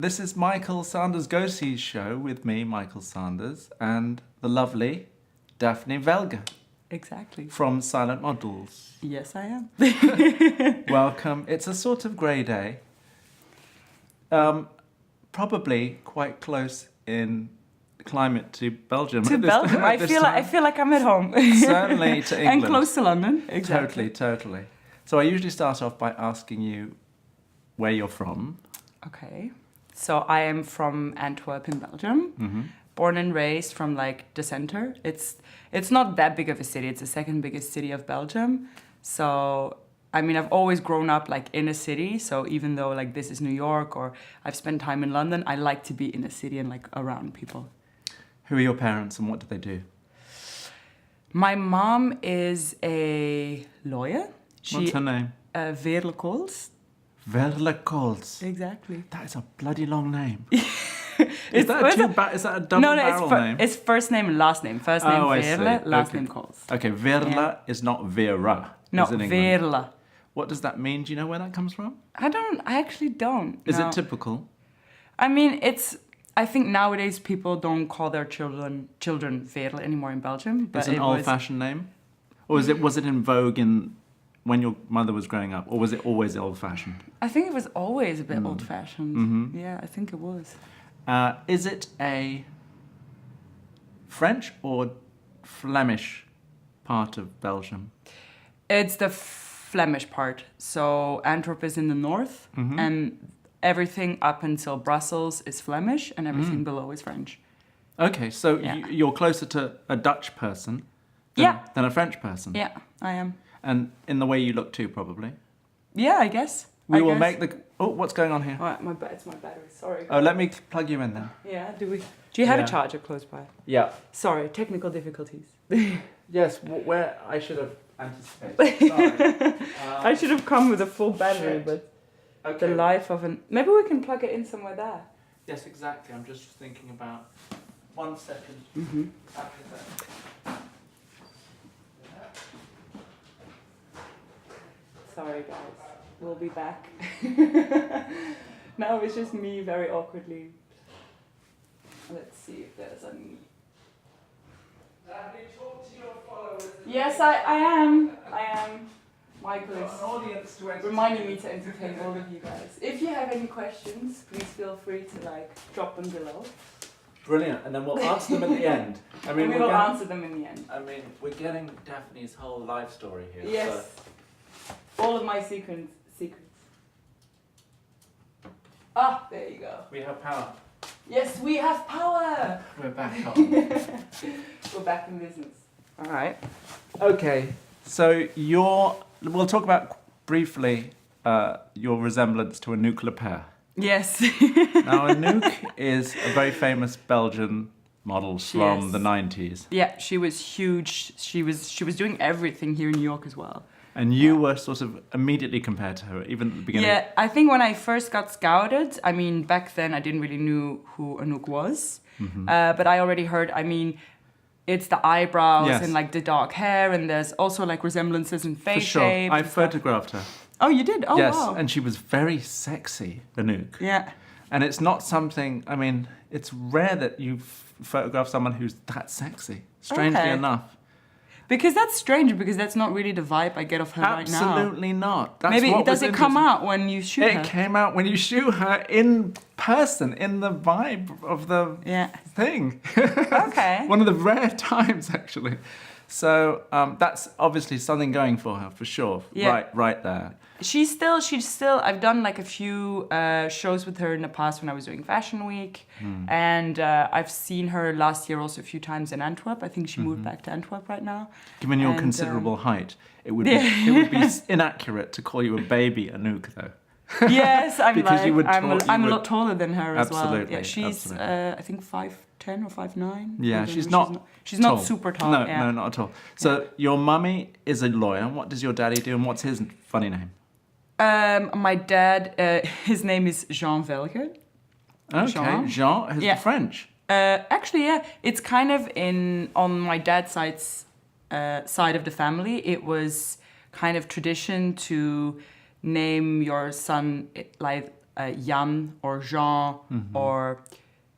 This is Michael Sanders-Gosey's show with me, Michael Sanders, and the lovely Daphne Velghe. Exactly. From Silent Models. Yes, I am. Welcome. It's a sort of grey day. Probably quite close in climate to Belgium. To Belgium. I feel like I'm at home. Certainly to England. And close to London. Exactly. Totally. So I usually start off by asking you where you're from. Okay. So I am from Antwerp in Belgium. Mm-hmm. Born and raised from like the center. It's not that big of a city. It's the second biggest city of Belgium. So I mean, I've always grown up like in a city. So even though like this is New York or I've spent time in London, I like to be in a city and like around people. Who are your parents and what do they do? My mom is a lawyer. What's her name? Veerle Kools. Veerle Kools. Exactly. That is a bloody long name. Is that a double barrel name? It's first name and last name. First name Veerle, last name Kools. Okay, Veerle is not Vera. No, Veerle. What does that mean? Do you know where that comes from? I actually don't. Is it typical? I mean, I think nowadays people don't call their children Veerle anymore in Belgium. But it's an old-fashioned name? Or was it in vogue when your mother was growing up? Or was it always old-fashioned? I think it was always a bit old-fashioned. Mm-hmm. Yeah, I think it was. Is it a French or Flemish part of Belgium? It's the Flemish part. So Antwerp is in the north, and everything up until Brussels is Flemish, and everything below is French. Okay, so you're closer to a Dutch person than a French person. Yeah, I am. And in the way you look too, probably. Yeah, I guess. We will make the... Oh, what's going on here? Oh, it's my battery, sorry. Oh, let me plug you in then. Yeah, do you have a charger close by? Yeah. Sorry, technical difficulties. Yes, where I should have anticipated. Sorry. I should have come with a full battery, but the life of an... Maybe we can plug it in somewhere there. Yes, exactly. I'm just thinking about 1 second. Mm-hmm. After that. Sorry, guys. We'll be back. Now it's just me very awkwardly. Let's see if there's any... Have you talked to your followers? Yes, I am. Michael is an audience to reminding me to entertain all of you guys. If you have any questions, please feel free to drop them below. Brilliant, and then we'll answer them at the end. I mean, we will answer them in the end. I mean, we're getting Daphne's whole life story here. Yes. So. All of my secrets. Ah, there you go. We have power. Yes, we have power. We're back on. We're back in business. All right. Okay, so we'll talk about briefly your resemblance to Anouk Le Père. Yes. Now, Anouk is a very famous Belgian model from the 90s. Yeah, she was huge. She was doing everything here in New York as well. And you were sort of immediately compared to her, even at the beginning. Yeah, I think when I first got scouted, I mean, back then I didn't really know who Anouk was. Mm-hmm. But I already heard, I mean, it's the eyebrows and the dark hair, and there's also resemblances in face shape. I photographed her. Oh, you did? Oh, yes, wow. And she was very sexy, Anouk. Yeah. And it's not something, I mean, it's rare that you photograph someone who's that sexy, strangely enough. Because that's strange, because that's not really the vibe I get of her right now. Absolutely not. That's Maybe does it come out when you shoot her? It came out when you shoot her in person, in the vibe of the thing. Okay. One of the rare times, actually. So that's obviously something going for her, for sure. Yeah. Right there. She's still, I've done a few shows with her in the past when I was doing Fashion Week. And I've seen her last year also a few times in Antwerp. I think she moved back to Antwerp right now. Given your considerable height, it would be inaccurate to call you a baby Anouk, though. Yes, I'm a lot taller than her as well. Absolutely. Yeah, she's I think 5'10" or 5'9". Yeah, she's not super tall. No, not at all. So your mummy is a lawyer. What does your daddy do, and what's his funny name? My dad, his name is Jean Velghe. Okay, Jean is the French. Actually, yeah, it's kind of on my dad's side of the family. It was kind of tradition to name your son Jan or Jean or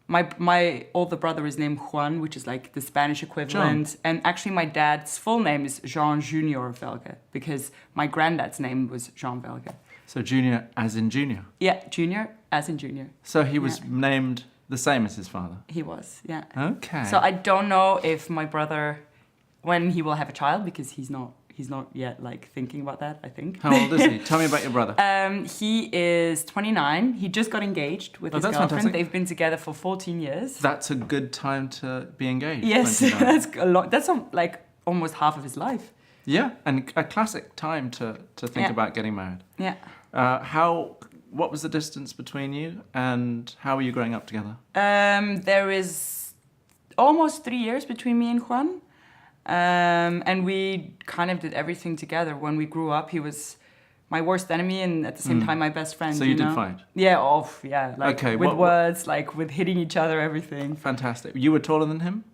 my older brother is named Juan, which is like the Spanish equivalent. John. And actually my dad's full name is Jean Junior Velghe because my granddad's name was Jean Velghe. So junior as in junior. Yeah, junior as in junior. So he was named the same as his father. He was, yeah. Okay. So I don't know if my brother, when he will have a child, because he's not yet like thinking about that, I think. How old is he? Tell me about your brother. He is 29. He just got engaged with his girlfriend. Fantastic. They've been together for 14 years. That's a good time to be engaged. Yes, 29. that's a lot. That's like almost half of his life. Yeah, and a classic time to think about getting married. Yeah. What was the distance between you, and how were you growing up together? There is almost 3 years between me and Juan. And we kind of did everything together. When we grew up, he was my worst enemy and at the same time my best friend. So you did fight? Yeah, like Okay, with words, like with hitting each other, everything. Fantastic. You were taller than him?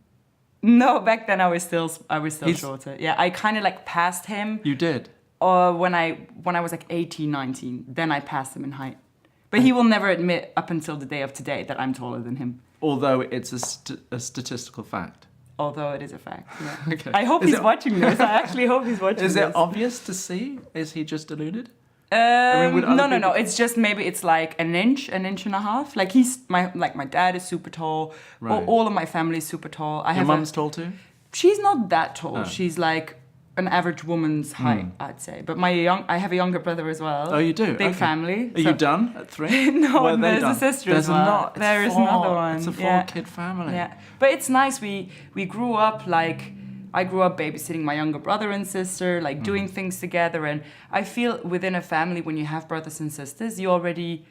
No, back then I was still shorter. Yeah, I kind of like passed him. You did? When I was like 18, 19, then I passed him in height. But he will never admit up until the day of today that I'm taller than him. Although it's a statistical fact. Although it is a fact. Yeah. Okay. I hope he's watching this. I actually hope he's watching this. Is it obvious to see? Is he just deluded? No. It's just maybe it's like an inch and a half. Like my dad is super tall. Right. All of my family is super tall. Your mum's tall too? She's not that tall. Oh. She's like an average woman's height, I'd say. But I have a younger brother as well. Oh, you do? Big Okay. family. Are you done at 3? No, Were they there's done? a sister There's as well. not. It's There is 4. another one. It's a 4-kid family. Yeah, but it's nice. We grew up like I grew up babysitting my younger brother and sister, like doing things together. And I feel within a family, when you have brothers and sisters, you already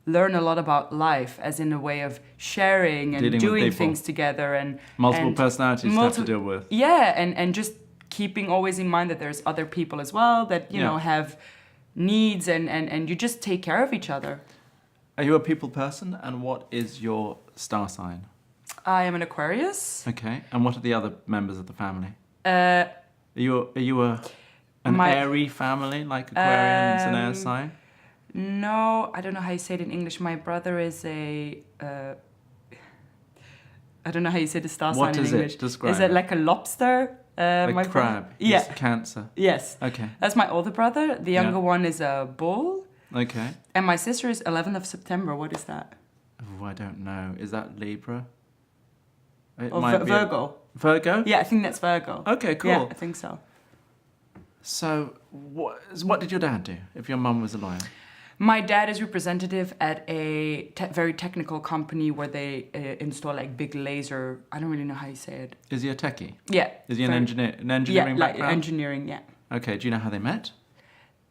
learn a lot about life, as in a way of sharing and Dealing with doing people. things together and Multiple personalities to have to deal with. Yeah, and just keeping always in mind that there's other people as well that you know have needs and you just take care of each other. Are you a people person, and what is your star sign? I am an Aquarius. Okay, and what are the other members of the family? Uh, Are you an airy family, like Aquarians, an air sign? No, I don't know how you say it in English. My brother is a... I don't know how you say the star sign in English. What is it? Describe. Is it like a lobster? A crab? Yeah. It's Cancer? Yes. Okay. That's my older brother. The younger one is a bull. Okay. And my sister is 11th of September. What is that? Oh, I don't know. Is that Libra? It Or might be Virgo. Virgo? Yeah, I think that's Virgo. Okay, cool. Yeah, I think so. So, what did your dad do if your mum was a lawyer? My dad is representative at a very technical company where they install like big laser. I don't really know how you say it. Is he a techie? Yeah. Is he an engineering like background? engineering, yeah. Okay, do you know how they met?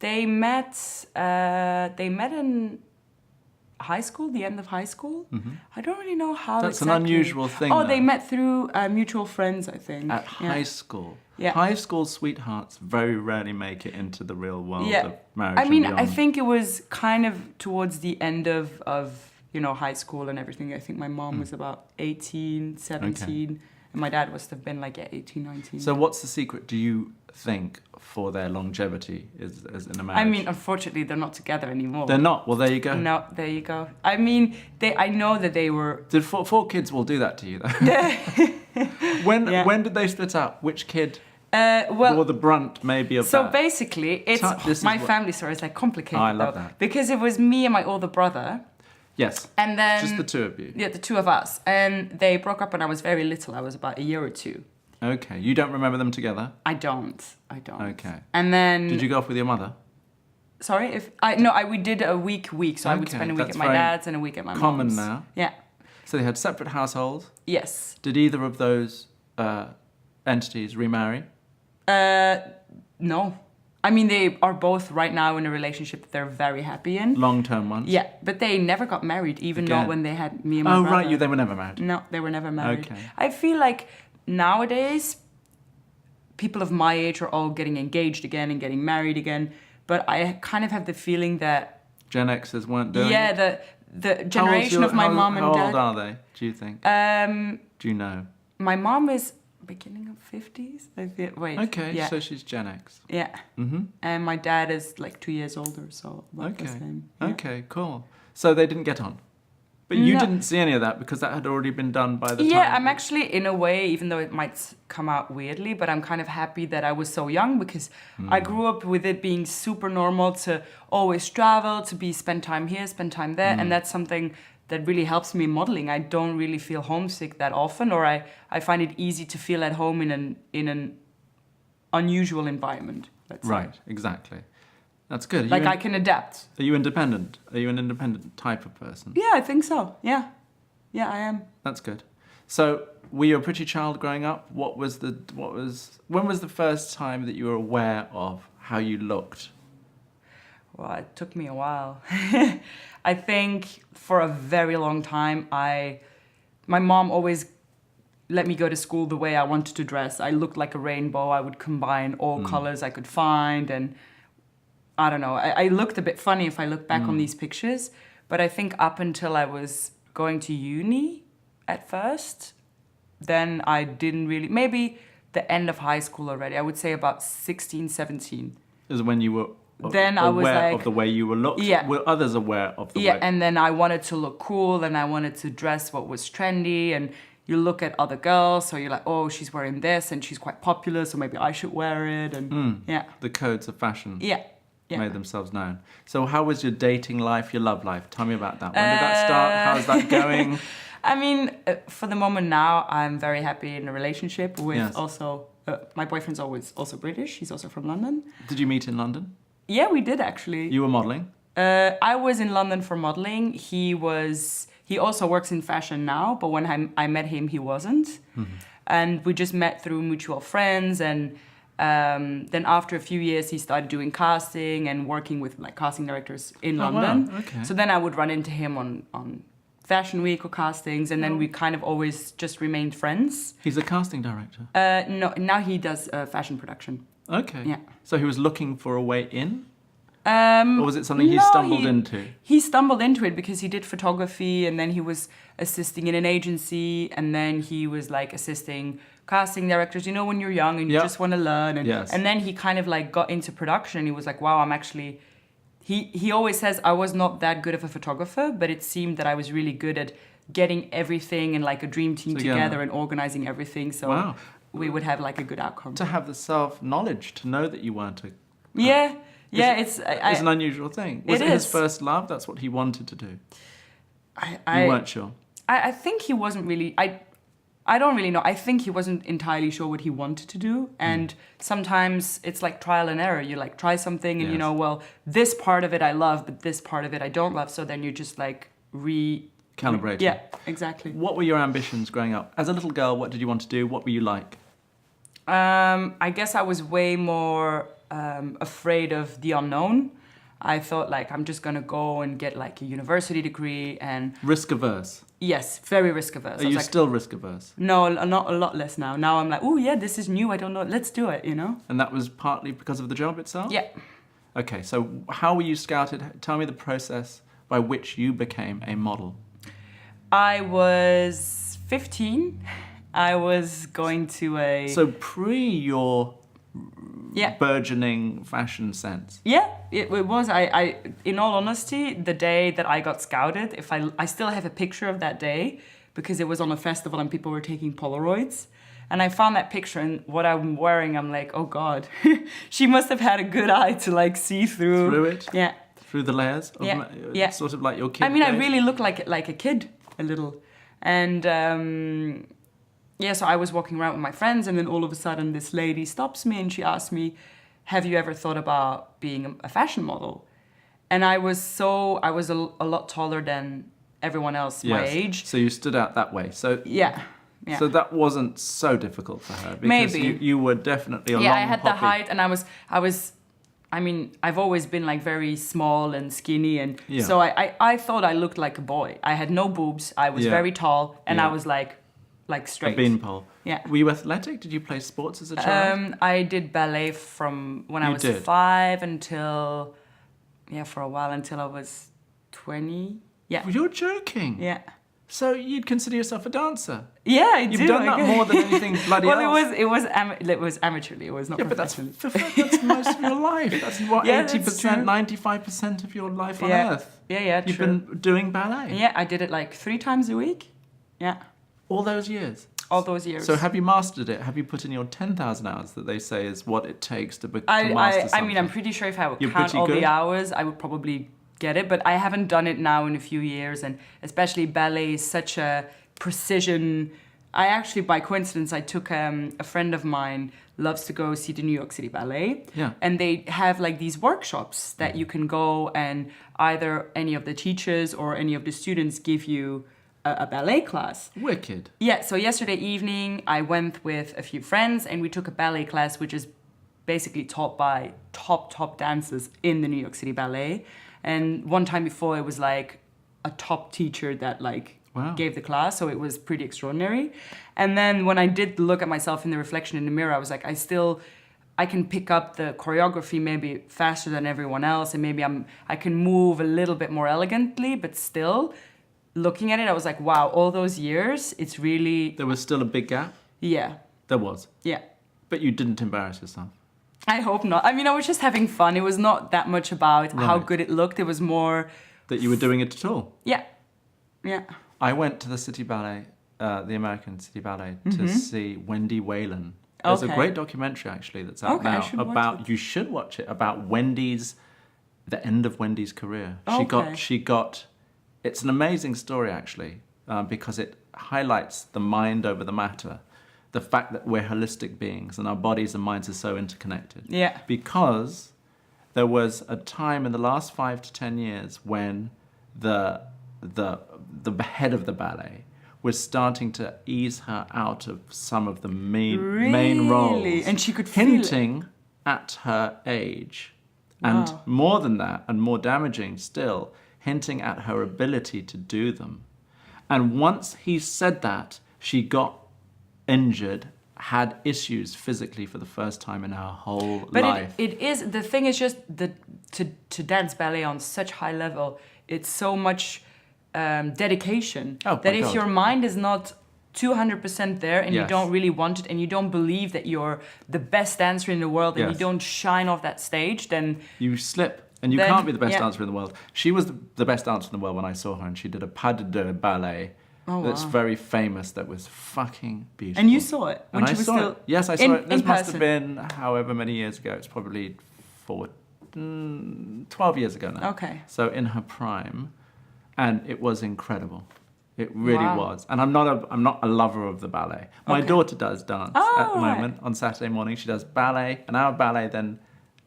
They met in high school, the end of high school. Mm-hmm. I don't really know how That's exactly. an unusual thing. Oh, though. they met through mutual friends, I think. At high school. Yeah. High school sweethearts very rarely make it into the real world of marriage. I mean, and I beyond. think it was kind of towards the end of high school and everything. I think my mom was about 18, 17, and my dad must have been like 18, 19. So what's the secret, do you think, for their longevity as in a marriage? I mean, unfortunately, they're not together anymore. They're not? Well, there you go. No, there you go. I mean, I know that they were... Did four kids will do that to you, though? When did they split up? Which kid bore the brunt, maybe, of so that? basically, family story is like complicated. Oh, I love though, that. because it was me and my older brother. Yes. And then just the two of you. Yeah, the two of us, and they broke up when I was very little. I was about a year or two. Okay, you don't remember them together? I don't. Okay. And then Did you go off with your mother? Sorry, we did a week. So I would spend a week that's at my very dad's and a week at my mom's. common now. Yeah. So they had separate households. Yes. Did either of those entities remarry? No. I mean, they are both right now in a relationship that they're very happy in. Long-term ones? Yeah, but they never got married, even Again. though when they had me and my brother. Oh, right, they were never married. No, they were never married. Okay. I feel like nowadays, people of my age are all getting engaged again and getting married again. But I kind of have the feeling that... Gen Xers weren't doing it? Yeah, the generation of my mom and How dad... old are they, do you think? Do you know? My mom is beginning of 50s, I feel. Wait. Okay, yeah. so she's Gen X. Yeah. Mm-hmm. And my dad is like 2 years older, so about the same. Yeah. Okay, cool. So they didn't get on. But you No. didn't see any of that because that had already been done by the time. Yeah, I'm actually, in a way, even though it might come out weirdly, but I'm kind of happy that I was so young because I grew up with it being super normal to always travel, to spend time here, spend time there, and that's something that really helps me in modeling. I don't really feel homesick that often, or I find it easy to feel at home in an unusual environment. Let's say. Right, exactly. That's good. Like I can adapt. Are you independent? Are you an independent type of person? Yeah, I think so. Yeah, I am. That's good. So, were you a pretty child growing up? When was the first time that you were aware of how you looked? Well, it took me a while. I think for a very long time, my mom always let me go to school the way I wanted to dress. I looked like a rainbow. I would combine all colors I could find, and I don't know. I looked a bit funny if I look back on these pictures, but I think up until I was going to uni at first, then I didn't really, maybe the end of high school already. I would say about 16, 17. Is when you were then I was aware like, of the way you were looked? Yeah. Were others aware of the way? Yeah, and then I wanted to look cool, and I wanted to dress what was trendy, and you look at other girls, so you're like, oh, she's wearing this, and she's quite popular, so maybe I should wear it, and yeah. The codes of fashion Yeah. made themselves known. So how was your dating life, your love life? Tell me about that. When did that start? How's that going? I mean, for the moment now, I'm very happy in a relationship with also, my boyfriend's also British, he's also from London. Did you meet in London? Yeah, we did actually. You were modelling? I was in London for modeling. He also works in fashion now, but when I met him, he wasn't. And we just met through mutual friends, and then after a few years, he started doing casting and working with like casting directors in London. Wow. Okay. So then I would run into him on Fashion Week or castings, and then we kind of always just remained friends. He's a casting director? No, now he does fashion production. Okay. Yeah. So he was looking for a way in? Or was it something he stumbled into? He stumbled into it because he did photography, and then he was assisting in an agency, and then he was like assisting casting directors. You know, when you're young and you just want to learn. And then he kind of like got into production, and he was like, wow, I'm actually... He always says I was not that good of a photographer, but it seemed that I was really good at getting everything and like a dream team together and organizing everything. So we would have like a good outcome. To have the self-knowledge, to know that you weren't a... Yeah, it's an unusual thing. Was it his first love? That's what he wanted to do? You weren't sure? I think he wasn't really... I don't really know. I think he wasn't entirely sure what he wanted to do. And sometimes it's like trial and error. You like try something and you know, well, this part of it I love, but this part of it I don't love. So then you just like calibrating. Yeah, exactly. What were your ambitions growing up? As a little girl, what did you want to do? What were you like? I guess I was way more afraid of the unknown. I thought like I'm just gonna go and get like a university degree and... Risk averse? Yes, very risk averse. Are you still risk averse? No, not a lot less now. Now I'm like, oh yeah, this is new, I don't know, let's do it, you know? And that was partly because of the job itself? Yeah. Okay, so how were you scouted? Tell me the process by which you became a model. I was 15. I was going to a... So pre your burgeoning fashion sense. Yeah, it was. I in all honesty, the day that I got scouted, I still have a picture of that day because it was on a festival and people were taking Polaroids. And I found that picture, and what I'm wearing, I'm like, oh God, she must have had a good eye to like see through. Through it? Yeah. Through the layers? Yeah. Sort of like your kid I mean, days. I really look like a kid, a little. And so I was walking around with my friends, and then all of a sudden this lady stops me and she asks me, have you ever thought about being a fashion model? And I was a lot taller than everyone else my age. So you stood out that way. So yeah. So that wasn't so difficult for her because Maybe. you were definitely a long I had poppy. the height, and I mean, I've always been like very small and skinny, and so I thought I looked like a boy. I had no boobs, I was very tall, and I was like straight. A beanpole. Yeah. Were you athletic? Did you play sports as a child? I did ballet from when I was 5 until, for a while, until I was 20. Yeah. You're joking. Yeah. So you'd consider yourself a dancer? Yeah, I do. You've done that more than anything bloody well, else. it was amateurly. It was not professional. But that's most of your life. That's what, Yeah, 80%, that's true. 95% of your life on Yeah. Earth. Yeah, You've true. been doing ballet. Yeah, I did it like 3 times a week. Yeah, All those years. all those years. So have you mastered it? Have you put in your 10,000 hours that they say is what it takes to master I something? mean, I'm pretty sure if I would You're count pretty all good? the hours, I would probably get it. But I haven't done it now in a few years, and especially ballet is such a precision. I actually, by coincidence, I took a friend of mine loves to go see the New York City Ballet. Yeah. And they have like these workshops that you can go, and either any of the teachers or any of the students give you a ballet class. Wicked. Yeah, so yesterday evening I went with a few friends and we took a ballet class, which is basically taught by top dancers in the New York City Ballet. And one time before it was like a top teacher that like Wow. gave the class, so it was pretty extraordinary. And then when I did look at myself in the reflection in the mirror, I was like, I can pick up the choreography maybe faster than everyone else, and maybe I can move a little bit more elegantly, but still looking at it, I was like, wow, all those years, it's really, There was still a big gap? yeah, There was. yeah. But you didn't embarrass yourself. I hope not. I mean, I was just having fun. It was not that much about how Right. good it looked. It was more, That you were doing it at all. yeah, yeah. I went to the City Ballet, the American City Ballet, to see Wendy Whalen. There's a Okay. great documentary actually that's out Okay, I now should watch about. You should watch it about the end of Wendy's career. Okay. She got. It's an amazing story actually, because it highlights the mind over the matter, the fact that we're holistic beings and our bodies and minds are so interconnected. Yeah. Because there was a time in the last 5 to 10 years when the head of the ballet was starting to ease her out of some of the main roles, Really? And she could feel it. hinting at her age, and Wow. more than that, and more damaging still, hinting at her ability to do them. And once he said that, she got injured, had issues physically for the first time in her whole But life. it is, the thing is just to dance ballet on such high level, it's so much dedication Oh, that my if God. your mind is not 200% there and you Yes. don't really want it and you don't believe that you're the best dancer in the world and Yes. you don't shine off that stage, then You slip, and you Then- can't be the best yeah. dancer in the world. She was the best dancer in the world when I saw her, and she did a pas de deux ballet Oh, that's wow. very famous, that was fucking beautiful. and you saw it when And she I was saw still it. Yes, I saw in- it. This in must have person. been however many years ago. It's probably 12 years ago now. Okay. So in her prime, and it was incredible. It really Wow. was. And I'm not a lover of the ballet. My Okay. daughter does dance Oh, at the right. moment on Saturday morning. She does ballet, an hour ballet, then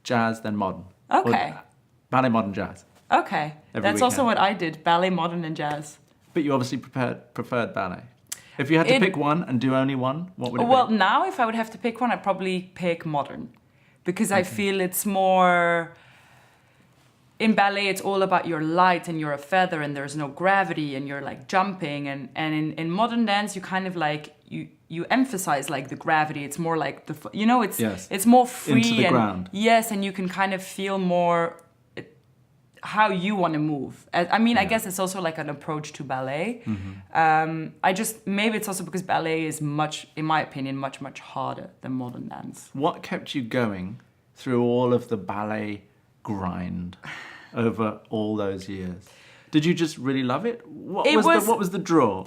jazz, then modern. Okay. Or ballet, modern, jazz. Okay. Every That's also weekend. what I did, ballet, modern and jazz. But you obviously preferred ballet. If you had to It- pick one and do only one, what would it Well, be? now if I would have to pick one, I'd probably pick modern, because I feel it's more. In ballet, it's all about your light and you're a feather and there's no gravity and you're like jumping, and in modern dance you kind of like you emphasize like the gravity. It's more like it's Yes. it's more free Into the and ground. yes, and you can kind of feel more how you want to move. I mean, I guess it's also like an approach to ballet. Maybe it's also because ballet is much, in my opinion, much harder than modern dance. What kept you going through all of the ballet grind over all those years? Did you just really love it? What was the draw?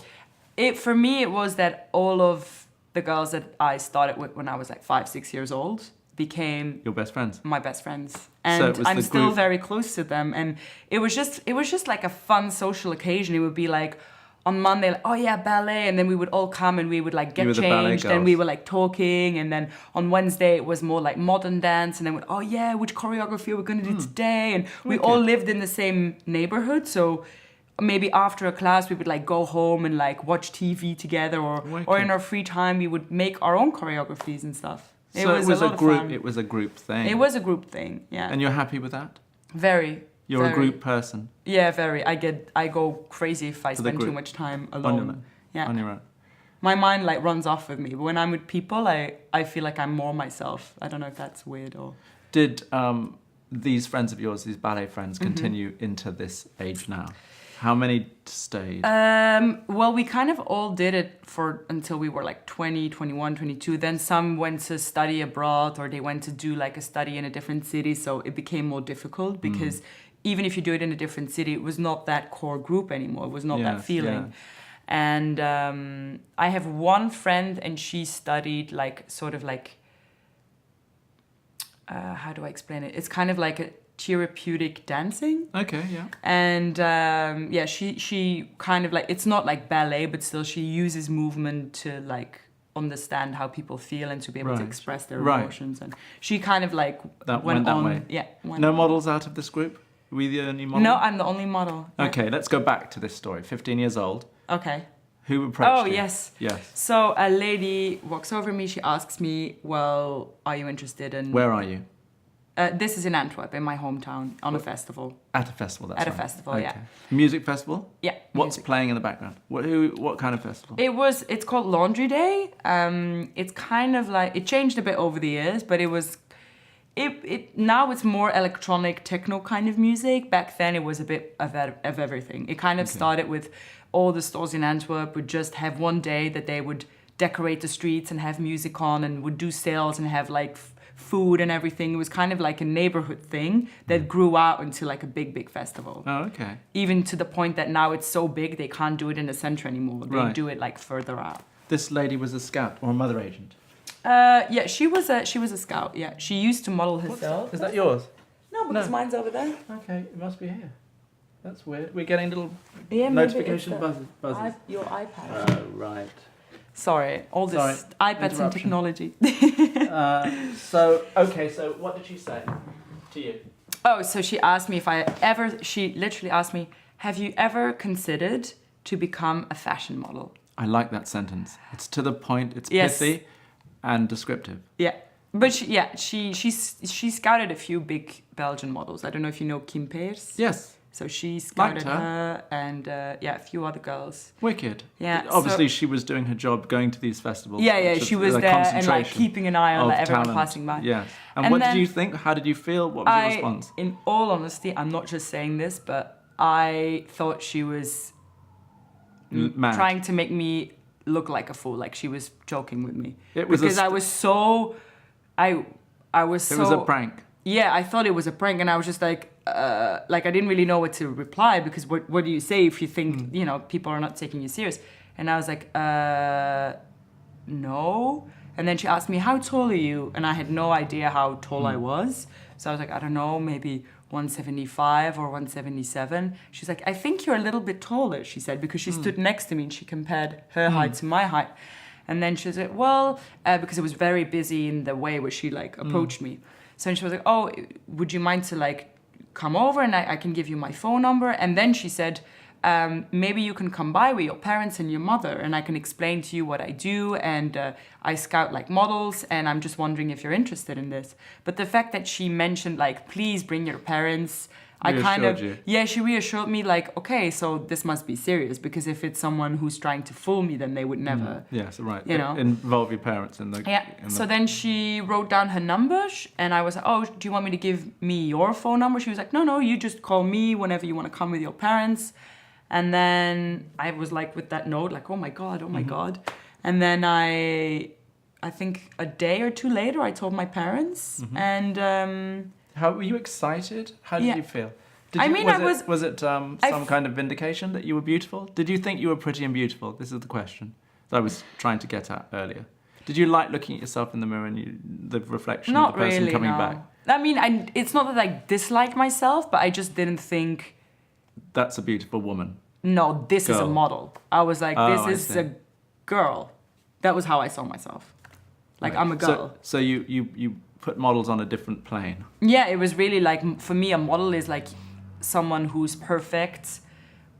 For me, it was that all of the girls that I started with when I was like 5-6 years old became Your best friends. my best friends, So and it was I'm the still group. very close to them. And it was just like a fun social occasion. It would be like on Monday, like, oh yeah, ballet, and then we would all come and we would like You get were the ballet changed, and we girls. were like talking. And then on Wednesday it was more like modern dance, and then oh yeah, which choreography are we gonna do today? And we all lived in the same neighborhood, so maybe after a class we would like go home and like watch TV together, or Wicked. in our free time we would make our own choreographies and stuff. So it was a a lot of group. fun. It was a group thing. It was a group thing, yeah. And you're happy with that? Very. You're very. a group person Yeah, very. I go crazy if I the spend too group. much time on alone. your own. Yeah. On your own. My mind like runs off with me, but when I'm with people, I feel like I'm more myself. I don't know if that's weird or. Did these friends of yours, these ballet friends, Mm-hmm. continue into this age now? How many stayed? Well, we kind of all did it for until we were like 20, 21, 22. Then some went to study abroad or they went to do like a study in a different city. So it became more difficult because even if you do it in a different city, it was not that core group anymore. It was not that feeling. Yeah. And I have one friend and she studied like sort of like, how do I explain it? It's kind of like a therapeutic dancing. Okay, yeah. And she kind of like, it's not like ballet, but still she uses movement to like understand how people feel and to be able to express their emotions. And she kind of like went that on. way. Yeah. No models out of this group? Were you the only model? No, I'm the only model. Yeah. Okay, let's go back to this story. 15 years old. Okay. Who approached you? Oh, yes. Yes. So a lady walks over me. She asks me, well, are you interested in... Where are you? This is in Antwerp, in my hometown, on a festival. At a festival, that's At a right. festival, yeah. Music festival? Yeah. What's playing in the background? What kind of festival? It's called Laundry Day. It's kind of like, it changed a bit over the years, but now it's more electronic techno kind of music. Back then it was a bit of everything. It kind of started with all the stores in Antwerp would just have one day that they would decorate the streets and have music on and would do sales and have like food and everything. It was kind of like a neighborhood thing that grew out into like a big festival. Oh, okay. Even to the point that now it's so big they can't do it in the center anymore. They do it like further out. This lady was a scout or a mother agent? Yeah, she was a scout. Yeah, she used to model herself. Is that yours? No, because mine's over there. Okay, it must be here. That's weird. We're getting little Yeah, notification buzzes. Your iPad. Oh, right. Sorry, all this iPads and technology. So what did she say to you? Oh, so she asked me she literally asked me, have you ever considered to become a fashion model? I like that sentence. It's to the point, it's pithy and descriptive. Yeah. But she scouted a few big Belgian models. I don't know if you know Kim Peers. Yes. So she scouted her and a few other girls. Wicked. Yeah. Obviously, she was doing her job, going to these festivals. Yeah. She was there and like keeping an eye on like, everyone passing by. Yes. And what did you think? How did you feel? What was your response? In all honesty, I'm not just saying this, but I thought she was trying to make me look like a fool. Like she was joking with me. It was because I was so. It was a prank. Yeah, I thought it was a prank, and I was just like I didn't really know what to reply because what do you say if you think people are not taking you serious? And I was like, no. And then she asked me, how tall are you? And I had no idea how tall I was, so I was like, I don't know, maybe 175 or 177. She's like, I think you're a little bit taller, she said, because she stood next to me and she compared her height to my height. And then she was like, well, because it was very busy in the way where she like approached me. So she was like, oh, would you mind to like come over and I can give you my phone number? And then she said, maybe you can come by with your parents and your mother and I can explain to you what I do. And I scout like models and I'm just wondering if you're interested in this. But the fact that she mentioned like, please bring your parents, she reassured me like, okay, so this must be serious because if it's someone who's trying to fool me, then they would never. Yes, right. Involve your parents in the. Yeah. So then she wrote down her number, and I was like, oh, do you want me to give me your phone number? She was like, no, you just call me whenever you want to come with your parents. And then I was like, with that note, like, oh my god. And then I think a day or two later, I told my parents, and. How were you excited? How did you feel? Was it some kind of vindication that you were beautiful? Did you think you were pretty and beautiful? This is the question that I was trying to get at earlier. Did you like looking at yourself in the mirror and the reflection of the person coming back? I mean, it's not that I dislike myself, but I just didn't think... That's a beautiful woman. No, this is a model. I was like, this is a girl. That was how I saw myself. Like, I'm a girl. So you put models on a different plane. Yeah, it was really like, for me, a model is like someone who's perfect,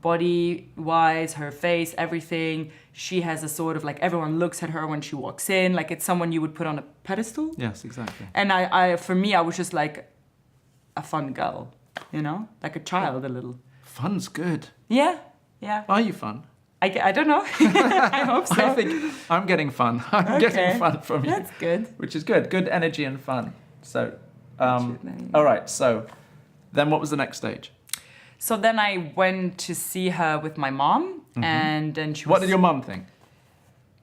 body-wise, her face, everything. She has a sort of like, everyone looks at her when she walks in, like it's someone you would put on a pedestal. Yes, exactly. And for me, I was just like a fun girl, like a child a little. Fun's good. Yeah. Are you fun? I don't know. I hope so. I think I'm getting fun. I'm getting fun from you. That's good. Which is good. Good energy and fun. So, all right. So, then what was the next stage? So then I went to see her with my mom, and then she was... What did your mum think?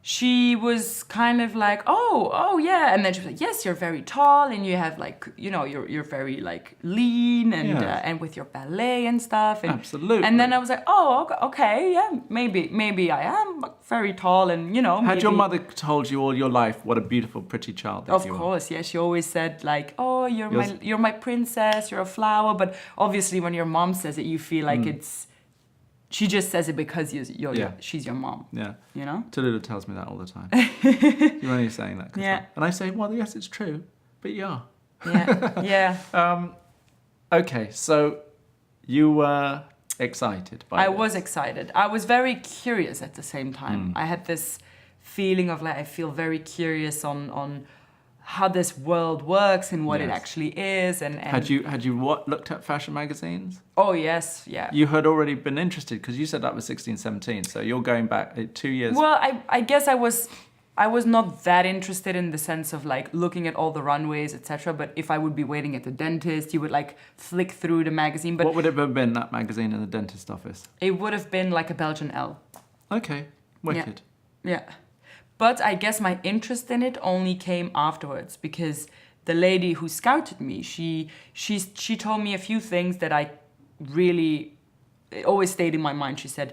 She was kind of like, oh yeah, and then she was like, yes, you're very tall, and you have like, you know, you're very like lean, and Yes. and with your ballet and stuff. And, Absolutely. And then I was like, oh, okay, yeah, maybe I am very tall, and you know. Had your maybe- mother told you all your life what a beautiful, pretty child that Of you are? course, yeah. She always said like, "Oh, you're my princess. You're a flower." But obviously, when your mom says it, you feel like it's. She just says it because she's your mom. Yeah. You know. Tallulah tells me that all the time. You're only saying that. Yeah. And I say, well, yes, it's true, but yeah. Yeah, yeah. Okay, so you were excited by I this. was excited. I was very curious at the same time. I had this feeling of like I feel very curious on how this world works and what it Yes. actually is. And Had you looked at fashion magazines? Oh yes, yeah. You had already been interested because you said that was 16, 17. So you're going back 2 years. Well, I guess I was not that interested in the sense of like looking at all the runways, etc. But if I would be waiting at the dentist, you would like flick through the magazine. But What would it have been, that magazine in the dentist office? it would have been like a Belgian Elle. Okay, wicked. Yeah. But I guess my interest in it only came afterwards because the lady who scouted me, she told me a few things that I really it always stayed in my mind. She said,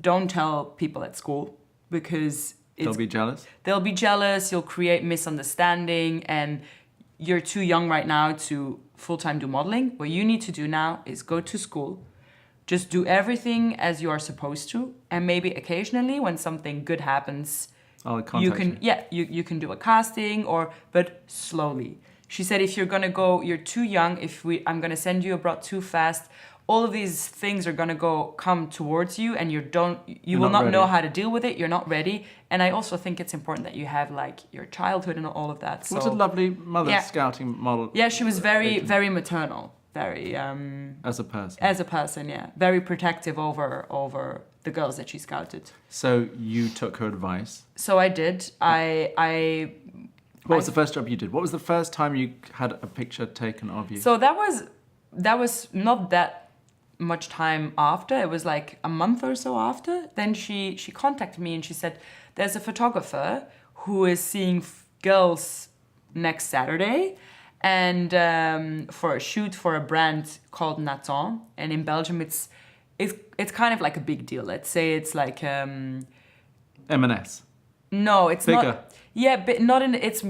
"Don't tell people at school because They'll be jealous? they'll be jealous, you'll create misunderstanding, and you're too young right now to full-time do modeling. What you need to do now is go to school, just do everything as you are supposed to, and maybe occasionally when something good happens, I'll contact you can you can do a casting but slowly." She said, if you're gonna go, you're too young. I'm gonna send you abroad too fast. All of these things are gonna come towards you, and you will not not know ready. how to deal with it. You're not ready. And I also think it's important that you have like your childhood and all of that. So What a lovely mother Yeah. scouting model. yeah, she was very agent. very maternal, very As a person. as a person. Yeah, very protective over the girls that she scouted. So you took her advice. So I did. What was the first job you did? What was the first time you had a picture taken of you? So that was not that much time after. It was like a month or so after. Then she contacted me and she said, "There's a photographer who is seeing girls next Saturday, and for a shoot for a brand called Nathan. And in Belgium, it's kind of like a big deal. Let's say it's like M&S. no, it's Bigger. not. Yeah, but not in. It's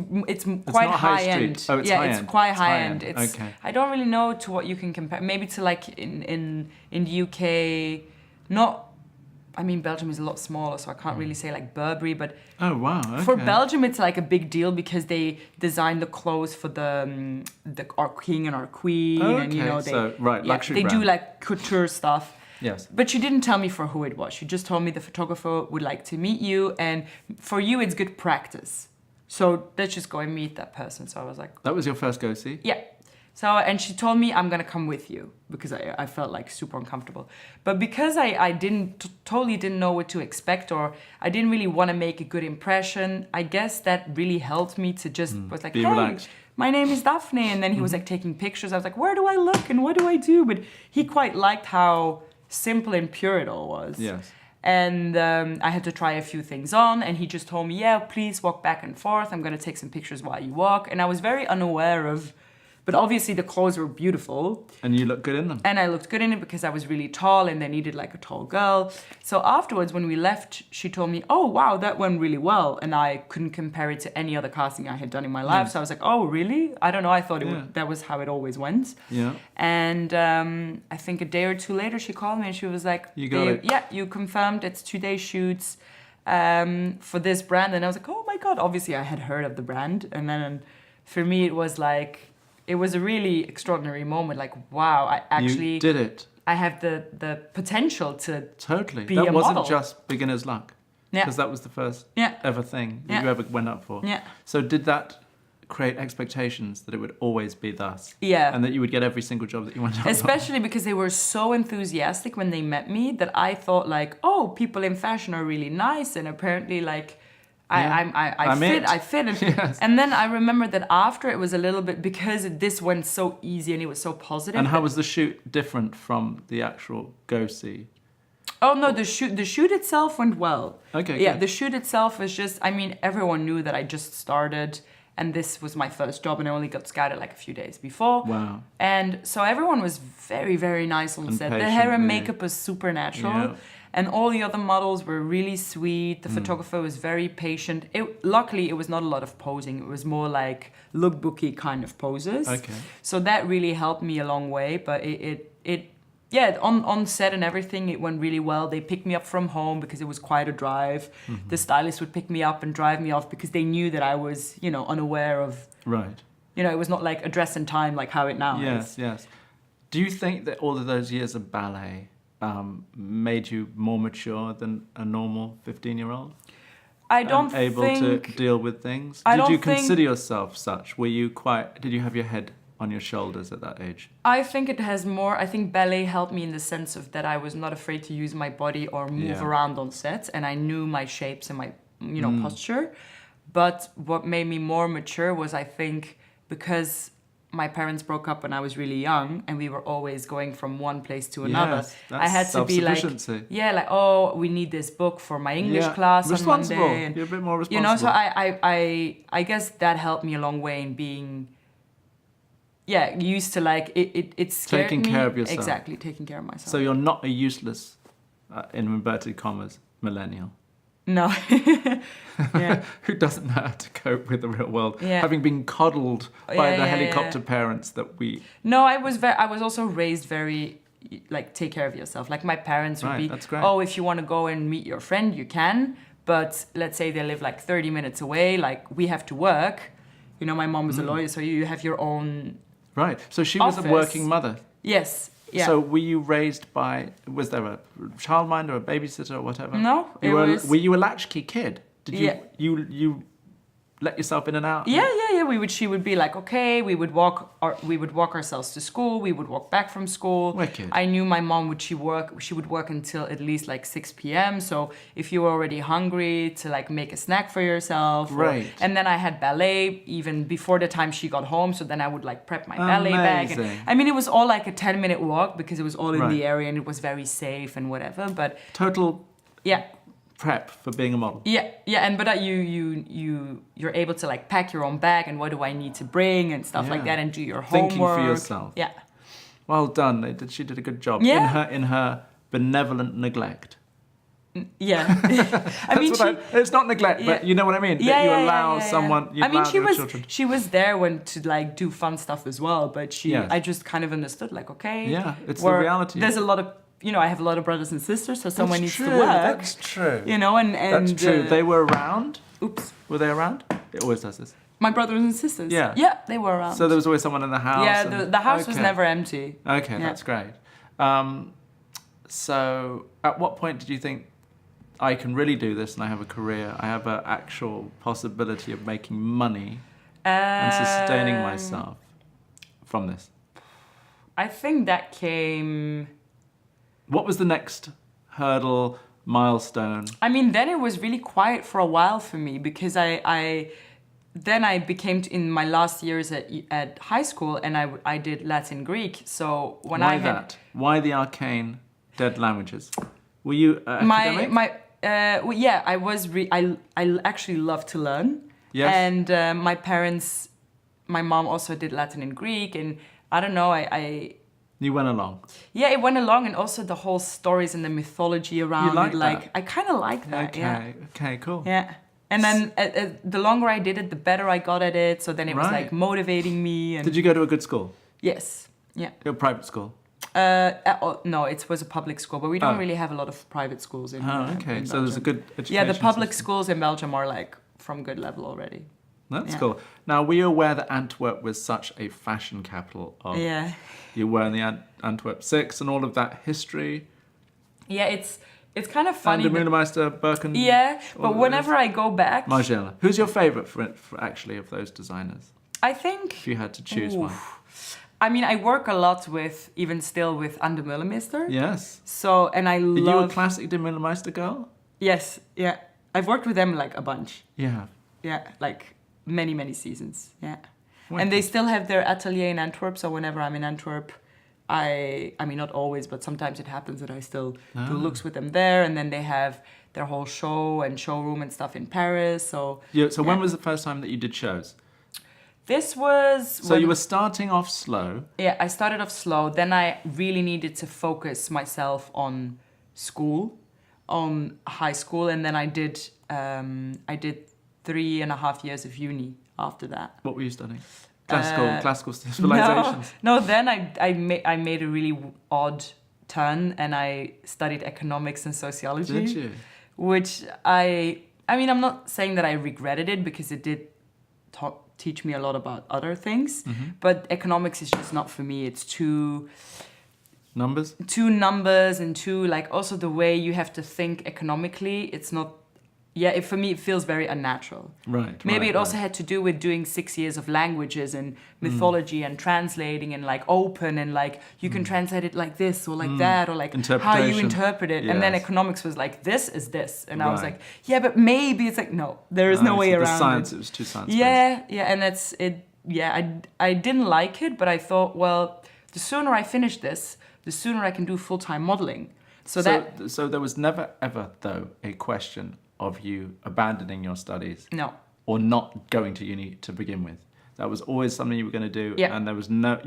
quite not high high street. end. Oh, it's yeah, high it's end. quite It's high high end. end. It's. Okay. I don't really know to what you can compare. Maybe to like in the UK, not. I mean, Belgium is a lot smaller, so I can't really say like Burberry, but Oh, wow. Okay. for Belgium, it's like a big deal because they design the clothes for our king and our queen, and you Okay, know so, right, luxury they do brand. like couture stuff. Yes. But she didn't tell me for who it was. She just told me the photographer would like to meet you, and for you, it's good practice. So let's just go and meet that person. So I was like, That was your first go-see? yeah. So, and she told me, I'm going to come with you because I felt like super uncomfortable. But because I totally didn't know what to expect, or I didn't really want to make a good impression, I guess that really helped me to just was like, be hey, relaxed. my name is Daphne. And then he was like taking pictures. I was like, where do I look and what do I do? But he quite liked how simple and pure it all was. Yes. And I had to try a few things on, and he just told me, yeah, please walk back and forth. I'm going to take some pictures while you walk. And I was very unaware of, but obviously the clothes were beautiful. And you look good in them? And I looked good in it because I was really tall and they needed like a tall girl. So afterwards, when we left, she told me, oh, wow, that went really well. And I couldn't compare it to any other casting I had done in my life. Yes. So I was like, oh, really? I don't know. I thought Yeah. that was how it always went. Yeah. And I think a day or two later, she called me and she was like, You got it. Yeah, you confirmed it's 2-day shoots for this brand. And I was like, oh my God. Obviously, I had heard of the brand. And then for me, it was a really extraordinary moment. Like, wow, I actually You did it. I have the potential to Totally. be That a wasn't model. just beginner's luck. Yeah. Because that was the first Yeah. ever thing that Yeah. you ever went up for. Yeah. So did that create expectations that it would always be thus? Yeah. And that you would get every single job that you went up for? Especially because they were so enthusiastic when they met me that I thought like, oh, people in fashion are really nice, and apparently like I fit it. Yes. And then I remember that after it was a little bit, because this went so easy and it was so positive. And how was the shoot different from the actual go-see? Oh no, the shoot itself went well. Okay. Yeah, good. the shoot itself was just, I mean, everyone knew that I just started and this was my first job and I only got scouted like a few days before. Wow. And so everyone was very, very nice on And set. The patient, hair and really. makeup was super natural. Yeah. And all the other models were really sweet. The photographer was very patient. Luckily, it was not a lot of posing. It was more like lookbooky kind of poses. Okay. So that really helped me a long way. But yeah, on set and everything, it went really well. They picked me up from home because it was quite a drive. Mm-hmm. The stylist would pick me up and drive me off because they knew that I was, unaware of, Right. it was not like a dress and time like how it now Yes, is. yes. Do you think that all of those years of ballet made you more mature than a normal 15-year-old? I don't able think... to deal with things? I Did don't you think- consider yourself such? Did you have your head on your shoulders at that age? I think it has more. I think ballet helped me in the sense of that I was not afraid to use my body or move Yeah. around on set, and I knew my shapes and my posture. But what made me more mature was, I think, because my parents broke up when I was really young and we were always going from one place to another. Yes, that's I had to be like, self-sufficiency. we need this book for my English Yeah. class on Responsible. Monday. And, You're a bit more responsible. so I guess that helped me a long way in being used to like it scared Taking me. care of yourself. Exactly, taking care of myself. So you're not a useless, in inverted commas, millennial. No. Yeah. Who doesn't know how to cope with the real world, Yeah. having been coddled by Yeah, the yeah, helicopter yeah. parents that we... No, I was also raised very like take care of yourself. Like my parents would Right, be, that's great. oh, if you want to go and meet your friend, you can. But let's say they live like 30 minutes away, like we have to work. My mom was a lawyer, so you have your own. Right, so she was a Office. working mother. Yes. Yeah. So were you raised by, was there a childminder, a babysitter or whatever? No, it was- Were you a latchkey kid? Did Yeah. you let yourself in and out? Yeah. She would be like, okay, we would walk ourselves to school. We would walk back from school. Wicked. I knew my mom she would work until at least like 6 p.m. So if you were already hungry, to like make a snack for yourself. Right. And then I had ballet even before the time she got home. So then I would like prep my ballet bag. And, Amazing. I mean, it was all like a 10-minute walk because it was all in Right. the area and it was very safe and whatever. But Total yeah. prep for being a model. Yeah, and but you're able to like pack your own bag and what do I need to bring and stuff like Yeah. that and do your Thinking homework. for yourself. Yeah. Well done. She did a good job. Yeah. In her benevolent neglect. Yeah. I mean, It's not neglect, but Yeah. you know what I mean. yeah, that you yeah, allow yeah. someone. You I mean, allow your children. she was there when to like do fun stuff as well, but Yes. I just kind of understood like, okay, Yeah, it's the reality. There's a lot of I have a lot of brothers and sisters, so someone needs to work. That's true. And That's true. They were around. oops, Were they around? It always does this. my brothers and sisters. Yeah. Yeah, they were around. So there was always someone in the house. yeah, and- the house was okay. never empty. Okay, Yeah. that's great. So at what point did you think I can really do this and I have a career? I have an actual possibility of making money and sustaining myself from this. I think that came. What was the next hurdle, milestone? I mean, then it was really quiet for a while for me because I became in my last years at high school and I did Latin Greek. So when Why I had that? Why the arcane dead languages? Were you academic? I was I actually love to learn. Yes. And my mom also did Latin and Greek, and I don't know, You went along. yeah, it went along, and also the whole stories and the mythology around like it. Like that? I kind of like that. Okay. Yeah. Okay. Cool. Yeah. And then the longer I did it, the better I got at it. So then it was Right. like motivating me. And Did you go to a good school? yes. Yeah. A private school? No, it was a public school, but we don't Oh. really have a lot of private schools in. Oh, okay. in So there's a Belgium. good education. Yeah, the public system. schools in Belgium are like from good level already. That's Yeah. cool. Now, were you aware that Antwerp was such a fashion capital of... Yeah. You were in the Antwerp Six and all of that history. Yeah, it's kind of funny. Van der Meulemeister, Birken... Yeah, all but of whenever I go back, Margiela. Who's your favourite, for actually, of those designers? I think. If you had to choose one. I mean, I work a lot with, even still with Van der Meulemeister. Yes. So, and I Are you a love. classic de Meulemeister girl? Yes, yeah. I've worked with them like a bunch. Yeah. Yeah, like many seasons. Yeah. Wicked. And they still have their atelier in Antwerp. So whenever I'm in Antwerp, I mean, not always, but sometimes it happens that I still do looks with them there. And then they have their whole show and showroom and stuff in Paris. So When was the first time that you did shows? this was... So you were starting off slow. Yeah, I started off slow. Then I really needed to focus myself on school, on high school. And then I did 3.5 years of uni after that. What were you studying? Classical civilizations. No, then I made a really odd turn and I studied economics and sociology. Did you? Which I mean, I'm not saying that I regretted it because it did teach me a lot about other things. Mm-hmm. But economics is just not for me. It's too Numbers? and too, like, also the way you have to think economically. It's not... Yeah, for me, it feels very unnatural. Right. Maybe it also had to do with doing 6 years of languages and mythology and translating and like open and like you can translate it like this or like that or like how you interpret it. And then Yes. economics was like, this is this. And I was Right. like, yeah, but maybe it's like, no, there is no way the around science, it. it was too science. Yeah, and that's it. Yeah, I didn't like it, but I thought, well, the sooner I finish this, the sooner I can do full-time modeling. So there was never ever though a question of you abandoning your studies no. or not going to uni to begin with. That was always something you were going to do, Yeah. and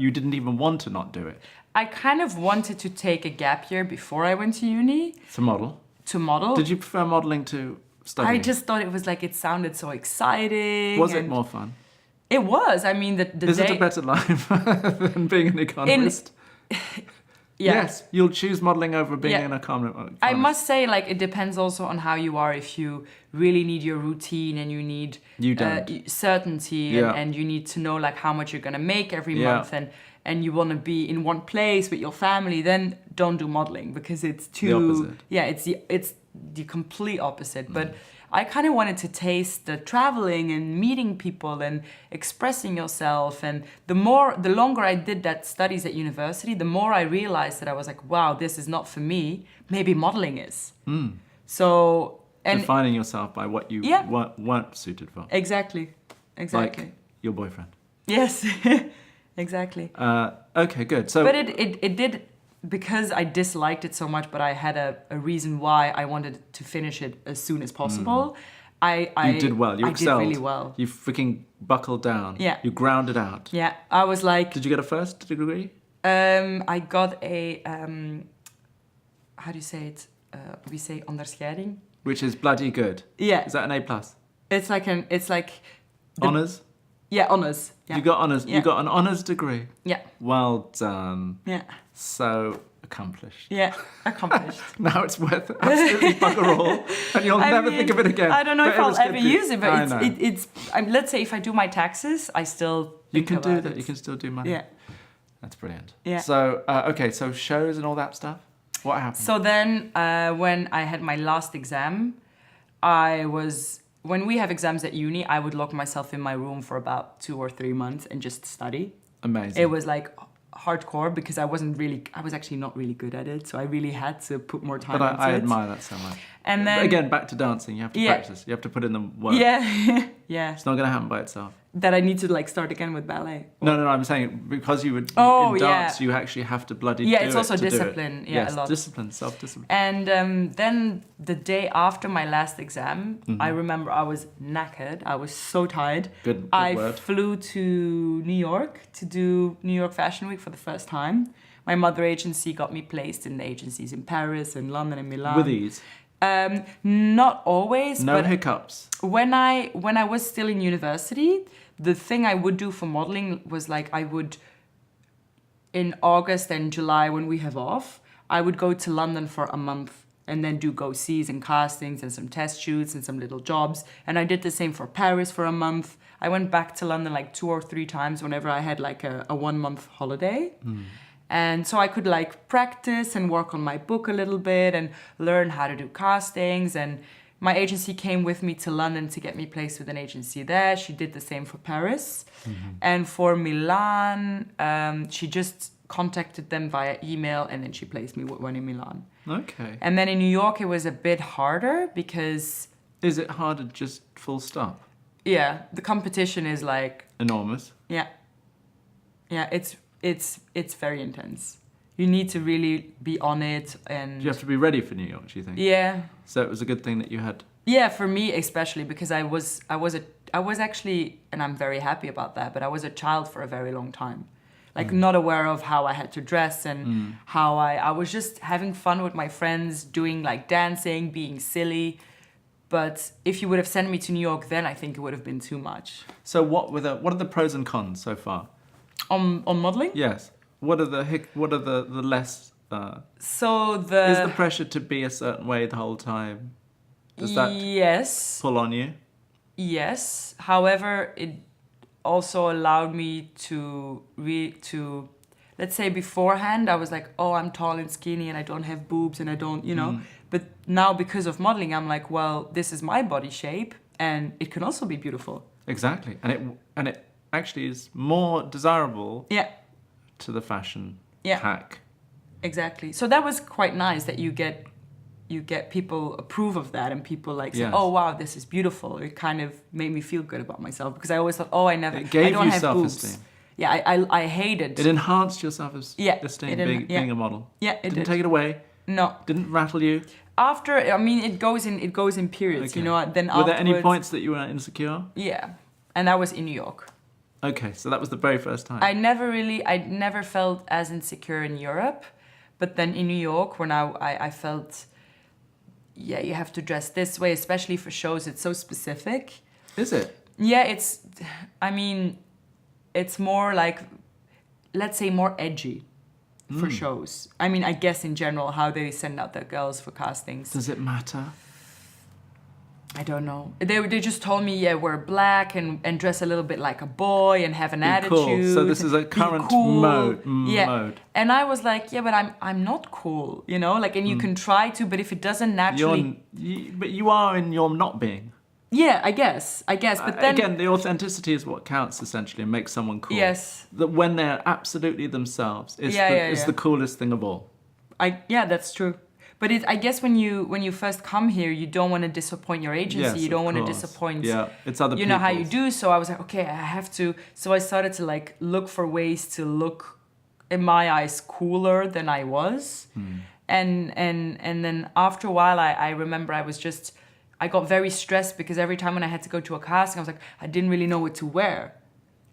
you didn't even want to not do it. I kind of wanted to take a gap year before I went to uni To model. to model. Did you prefer modeling to studying? I just thought it was like, it sounded so exciting. Was it and more fun? It was. I mean, Is day... it a better life than being an economist? Yeah. Yes, you'll choose modeling over being Yeah. an economist. I must say, like, it depends also on how you are. If you really need your routine and you need You don't. certainty Yeah. and you need to know like how much you're gonna make every Yeah. month and you want to be in one place with your family, then don't do modeling because it's too... The opposite. Yeah, it's the complete opposite. But I kind of wanted to taste the traveling and meeting people and expressing yourself. And the longer I did that studies at university, the more I realized that I was like, wow, this is not for me. Maybe modeling is. So, and Defining yourself by what you Yeah. weren't suited for. exactly. Like your boyfriend. Yes, exactly. Okay, good. So, But it did, because I disliked it so much, but I had a reason why I wanted to finish it as soon as possible. you did well. You I excelled. did really well. You freaking buckled down. Yeah. You grounded out. Yeah, I was like, Did you get a first degree? I got a, how do you say it? We say onderscheiding. Which is bloody good. Yeah, Is that an A plus? it's like Honours? yeah, honors. Yeah. You got honours. Yeah. You got an honours degree. Yeah, Well done. yeah, So accomplished. yeah, accomplished. Now it's worth absolutely bugger all, and you'll I never mean, think of it again. I don't know But if it was I'll good ever for you. use it, I but know. it's let's say if I do my taxes, I still You think can do about that. it. You can still do money. Yeah. That's brilliant. Yeah. So okay, so shows and all that stuff. What happened? So then, when I had my last exam, when we have exams at uni, I would lock myself in my room for about 2 or 3 months and just study. Amazing. It was like hardcore because I was actually not really good at it. So I really had to put more time But into I it. admire that so much. And But then, again, back to dancing. You have to Yeah. practice. You have to put in the work. yeah, yeah, It's not going to happen by itself. that I need to like start again with ballet. No, I'm saying because you would Oh, in dance, yeah. you actually have to bloody Yeah, do it's it also to do it. discipline, yeah, yes, a lot. discipline, self-discipline. And then the day after my last exam, Mm-hmm. I remember I was knackered. I was so tired. Good I word. flew to New York to do New York Fashion Week for the first time. My mother agency got me placed in agencies in Paris and London and Milan. With ease. Not always, No but hiccups. when I was still in university, the thing I would do for modeling was like I would, in August and July when we have off, I would go to London for a month and then do go-sees and castings and some test shoots and some little jobs. And I did the same for Paris for a month. I went back to London like 2 or 3 times whenever I had like a 1-month holiday. And so I could like practice and work on my book a little bit and learn how to do castings. And my agency came with me to London to get me placed with an agency there. She did the same for Paris. And for Milan, she just contacted them via email and then she placed me with one in Milan. Okay. And then in New York, it was a bit harder because Is it harder just full stop? Yeah, the competition is like, Enormous. yeah. Yeah, it's very intense. You need to really be on it, and Do you have to be ready for New York, do you think? yeah. So it was a good thing that you had... Yeah, for me especially, because I was actually, and I'm very happy about that, but I was a child for a very long time. Like not aware of how I had to dress and how I was just having fun with my friends, doing like dancing, being silly. But if you would have sent me to New York then, I think it would have been too much. So what are the pros and cons so far? On modeling? Yes. What are the less... So Is the pressure to be a certain way the whole time? Does that yes. pull on you? Yes. However, it also allowed me to let's say beforehand I was like, oh, I'm tall and skinny and I don't have boobs and I don't, you know. But now because of modeling, I'm like, well, this is my body shape and it can also be beautiful. Exactly. And it actually is more desirable Yeah. to the fashion Yeah. hack. Exactly. So that was quite nice that you get people approve of that and people like say, Yes. oh wow, this is beautiful. It kind of made me feel good about myself because I always thought, oh, It I gave don't you have boobs. self-esteem. Yeah, I hated. It enhanced your self-esteem Yeah, it being a model. Yeah, it Didn't did. take it away. No. Didn't rattle you. After, I mean, it goes in periods, Okay. you know. Then Were there any afterwards- points that you were insecure? Yeah, and that was in New York. Okay, so that was the very first time. I never felt as insecure in Europe, but then in New York, when I felt, yeah, you have to dress this way, especially for shows. It's so specific. Is it? Yeah, it's more like, let's say, more edgy for shows. I mean, I guess in general, how they send out their girls for castings. Does it matter? I don't know. They just told me, yeah, wear black and dress a little bit like a boy and have an attitude. Cool. So this is a be current cool. mode. And I was like, yeah, but I'm not cool, you know. Like, and you can try to, but if it doesn't naturally, But you are in your not being. yeah, I guess. But then Again, the authenticity is what counts essentially and makes someone cool. yes, That when they're absolutely themselves is Yeah. the coolest thing of all. that's true. But I guess when you first come here, you don't want to disappoint your agency. Yes, you don't of want to course. disappoint. Yeah, it's other You know how you people's. do. So I was like, okay, I have to. So I started to like look for ways to look, in my eyes, cooler than I was. And then after a while, I remember I got very stressed because every time when I had to go to a casting, I was like, I didn't really know what to wear.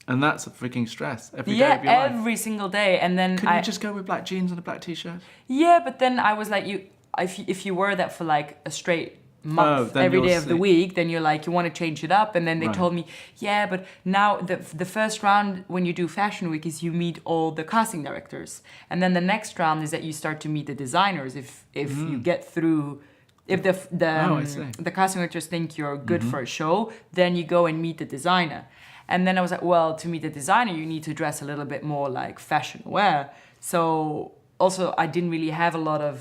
And that's a freaking stress every day of your life. Every single day. And then Couldn't you just go with black jeans and a black t-shirt? yeah, but then I was like, if you wear that for like a straight month then every you'll day of the see. week, then you're like, you want to change it up. And then they Right. told me, yeah, but now the first round when you do Fashion Week is you meet all the casting directors. And then the next round is that you start to meet the designers if you get through. If I see. the casting directors think you're good for a show, then you go and meet the designer. And then I was like, well, to meet the designer, you need to dress a little bit more like fashion wear. So also, I didn't really have a lot of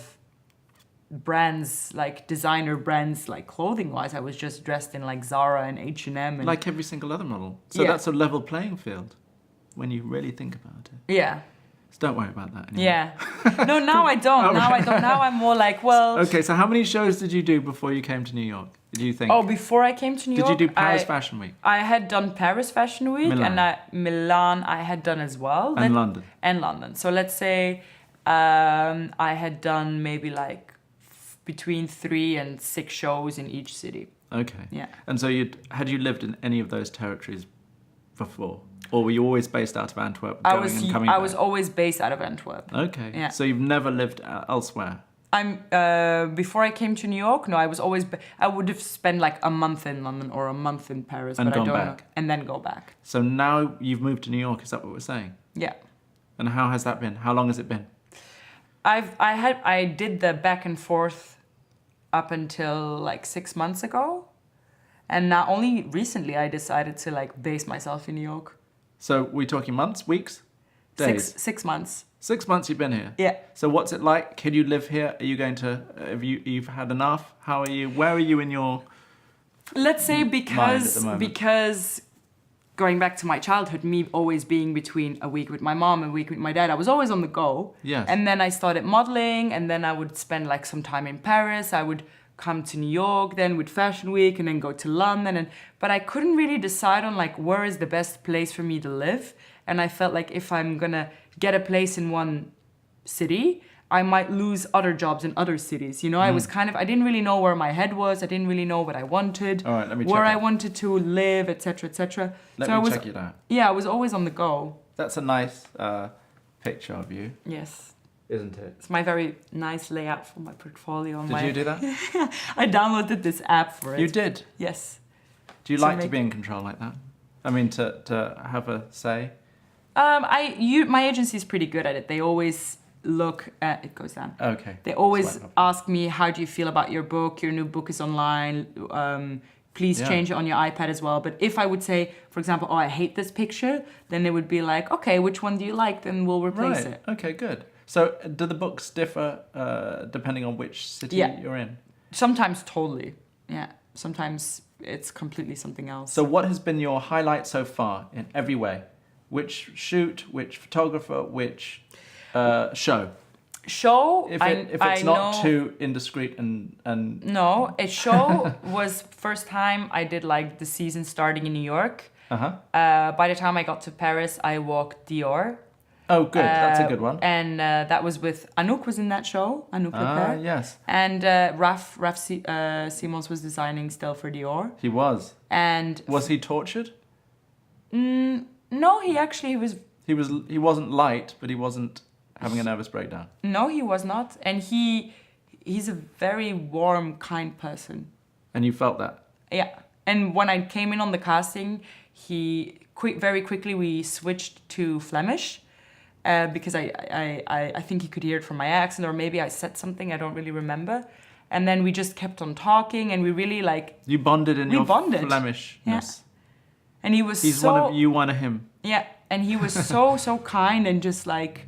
brands, like designer brands, like clothing wise. I was just dressed in like Zara and H&M. And Like every single other model. So Yeah. that's a level playing field when you really think about it. yeah. So don't worry about that anymore. Yeah. No, now I don't. Now I don't. Now I'm more like, well. Okay, so how many shows did you do before you came to New York? Did you think? Oh, before I came to New did York, you do Paris Fashion Week I had done Paris Fashion Week Milan. and Milan I had done as well. and London? And London. So let's say I had done maybe like between 3 and 6 shows in each city. Okay. Yeah. And so had you lived in any of those territories before? Or were you always based out of Antwerp, I going and coming I back? was always based out of Antwerp. Okay. Yeah. So you've never lived elsewhere? Before I came to New York, no, I was always I would have spent like a month in London or a month in Paris, And but I gone don't back. know. And then go back. So now you've moved to New York, is that what we're saying? Yeah. And how has that been? How long has it been? I did the back and forth up until like 6 months ago. And now only recently I decided to like base myself in New York. So we're talking months, weeks, days? 6 months. 6 months you've been here? Yeah. So what's it like? Can you live here? Are you going to, you've had enough? How are you, where are you in your... Let's say mind at the moment? because going back to my childhood, me always being between a week with my mom and a week with my dad, I was always on the go. Yes. And then I started modeling, and then I would spend like some time in Paris. I would come to New York then with Fashion Week and then go to London. But I couldn't really decide on like where is the best place for me to live. And I felt like if I'm gonna get a place in one city, I might lose other jobs in other cities. You know, I was I didn't really know where my head was. I didn't really know what I wanted, All right, let me where check I it. wanted to live, etc., etc. Let I me was, check it out. Yeah, I was always on the go. That's a nice picture of you, Yes. isn't it? It's my very nice layout for my portfolio. Did you do that? I downloaded this app for it. You did? Yes. Do you To like to make- be in control like that? I mean, to have a say? My agency is pretty good at it. They always look at, it goes down. Okay. They always Swipe up. ask me, how do you feel about your book? Your new book is online. Please Yeah. change it on your iPad as well. But if I would say, for example, oh, I hate this picture, then they would be like, okay, which one do you like? Then we'll replace Right. it. Okay, good. So do the books differ depending on which city Yeah. you're in? Sometimes totally. Yeah. Sometimes it's completely something else. So what has been your highlight so far in every way? Which shoot, which photographer, which show? Show, If I it's not know, too indiscreet and No, a show was first time I did like the season starting in New York. By the time I got to Paris, I walked Dior. oh, good, that's a good one. And that was with Anouk was in that show. Anouk Lepere. Yes, And Raf Simons was designing still for Dior. he was. And Was he tortured? no, he actually was. He wasn't light, but he wasn't having a nervous breakdown. No, he was not. And he's a very warm, kind person. And you felt that. Yeah. And when I came in on the casting, very quickly we switched to Flemish. Because I think he could hear it from my accent, or maybe I said something, I don't really remember. And then we just kept on talking, and we really like... You bonded in We your bonded. Flemishness. Yeah. And he was He's so... one of you, one of him. Yeah, and he was so kind and just like...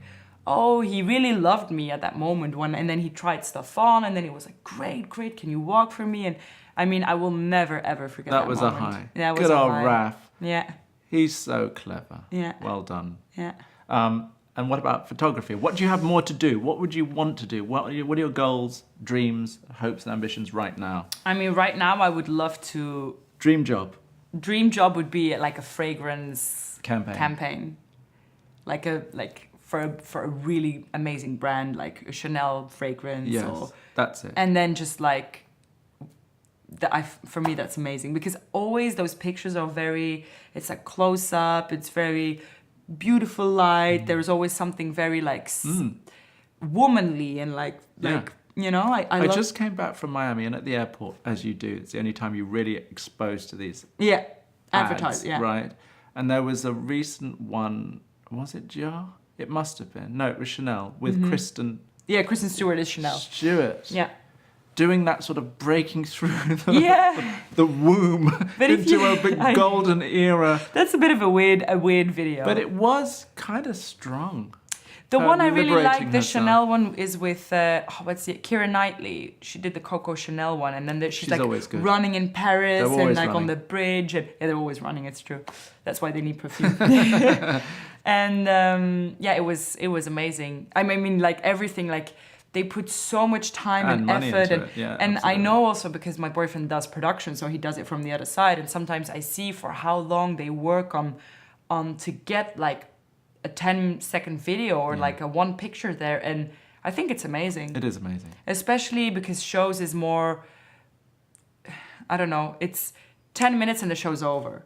Oh, he really loved me at that moment. And then he tried stuff on, and then he was like, great, can you walk for me? And I mean, I will never, ever forget that That was moment. a high. That was Good a old high. Raf. Yeah, He's so clever. Yeah. Well done. yeah. And what about photography? What do you have more to do? What would you want to do? What are your goals, dreams, hopes, and ambitions right now? I mean, right now I would love to... Dream job Dream job would be like a fragrance campaign. For a really amazing brand, like a Chanel fragrance. Yes, Or, that's it. and then just like, for me, that's amazing, because always those pictures are it's like close up, it's very beautiful light. There's always something very like womanly and like, you know, I love... just came back from Miami, and at the airport, as you do, it's the only time you're really exposed to these Yeah, ads, advertise, yeah. right? And there was a recent one, was it Dior? It must have been. No, it was Chanel with Kristen Yeah, Kristen Stewart is Chanel. Stewart. Yeah. Doing that sort of breaking through Yeah. the womb But if into you- a big golden era. That's a bit of a weird video. But it was kind of strong. The one I really liberating like, the herself. Chanel one, is with Keira Knightley. She did the Coco Chanel one, and then she's like always good. running in Paris They're and always like on running. the bridge. And, yeah, they're always running. It's true. That's why they need perfume. And yeah, it was amazing. I mean, like everything, like they put so much time and money effort, into it. Yeah, and I absolutely. know also because my boyfriend does production, so he does it from the other side. And sometimes I see for how long they work on to get like a 10-second video or like a one picture there, and I think it's amazing. It is amazing. Especially because shows is more, I don't know, it's 10 minutes and the show's over.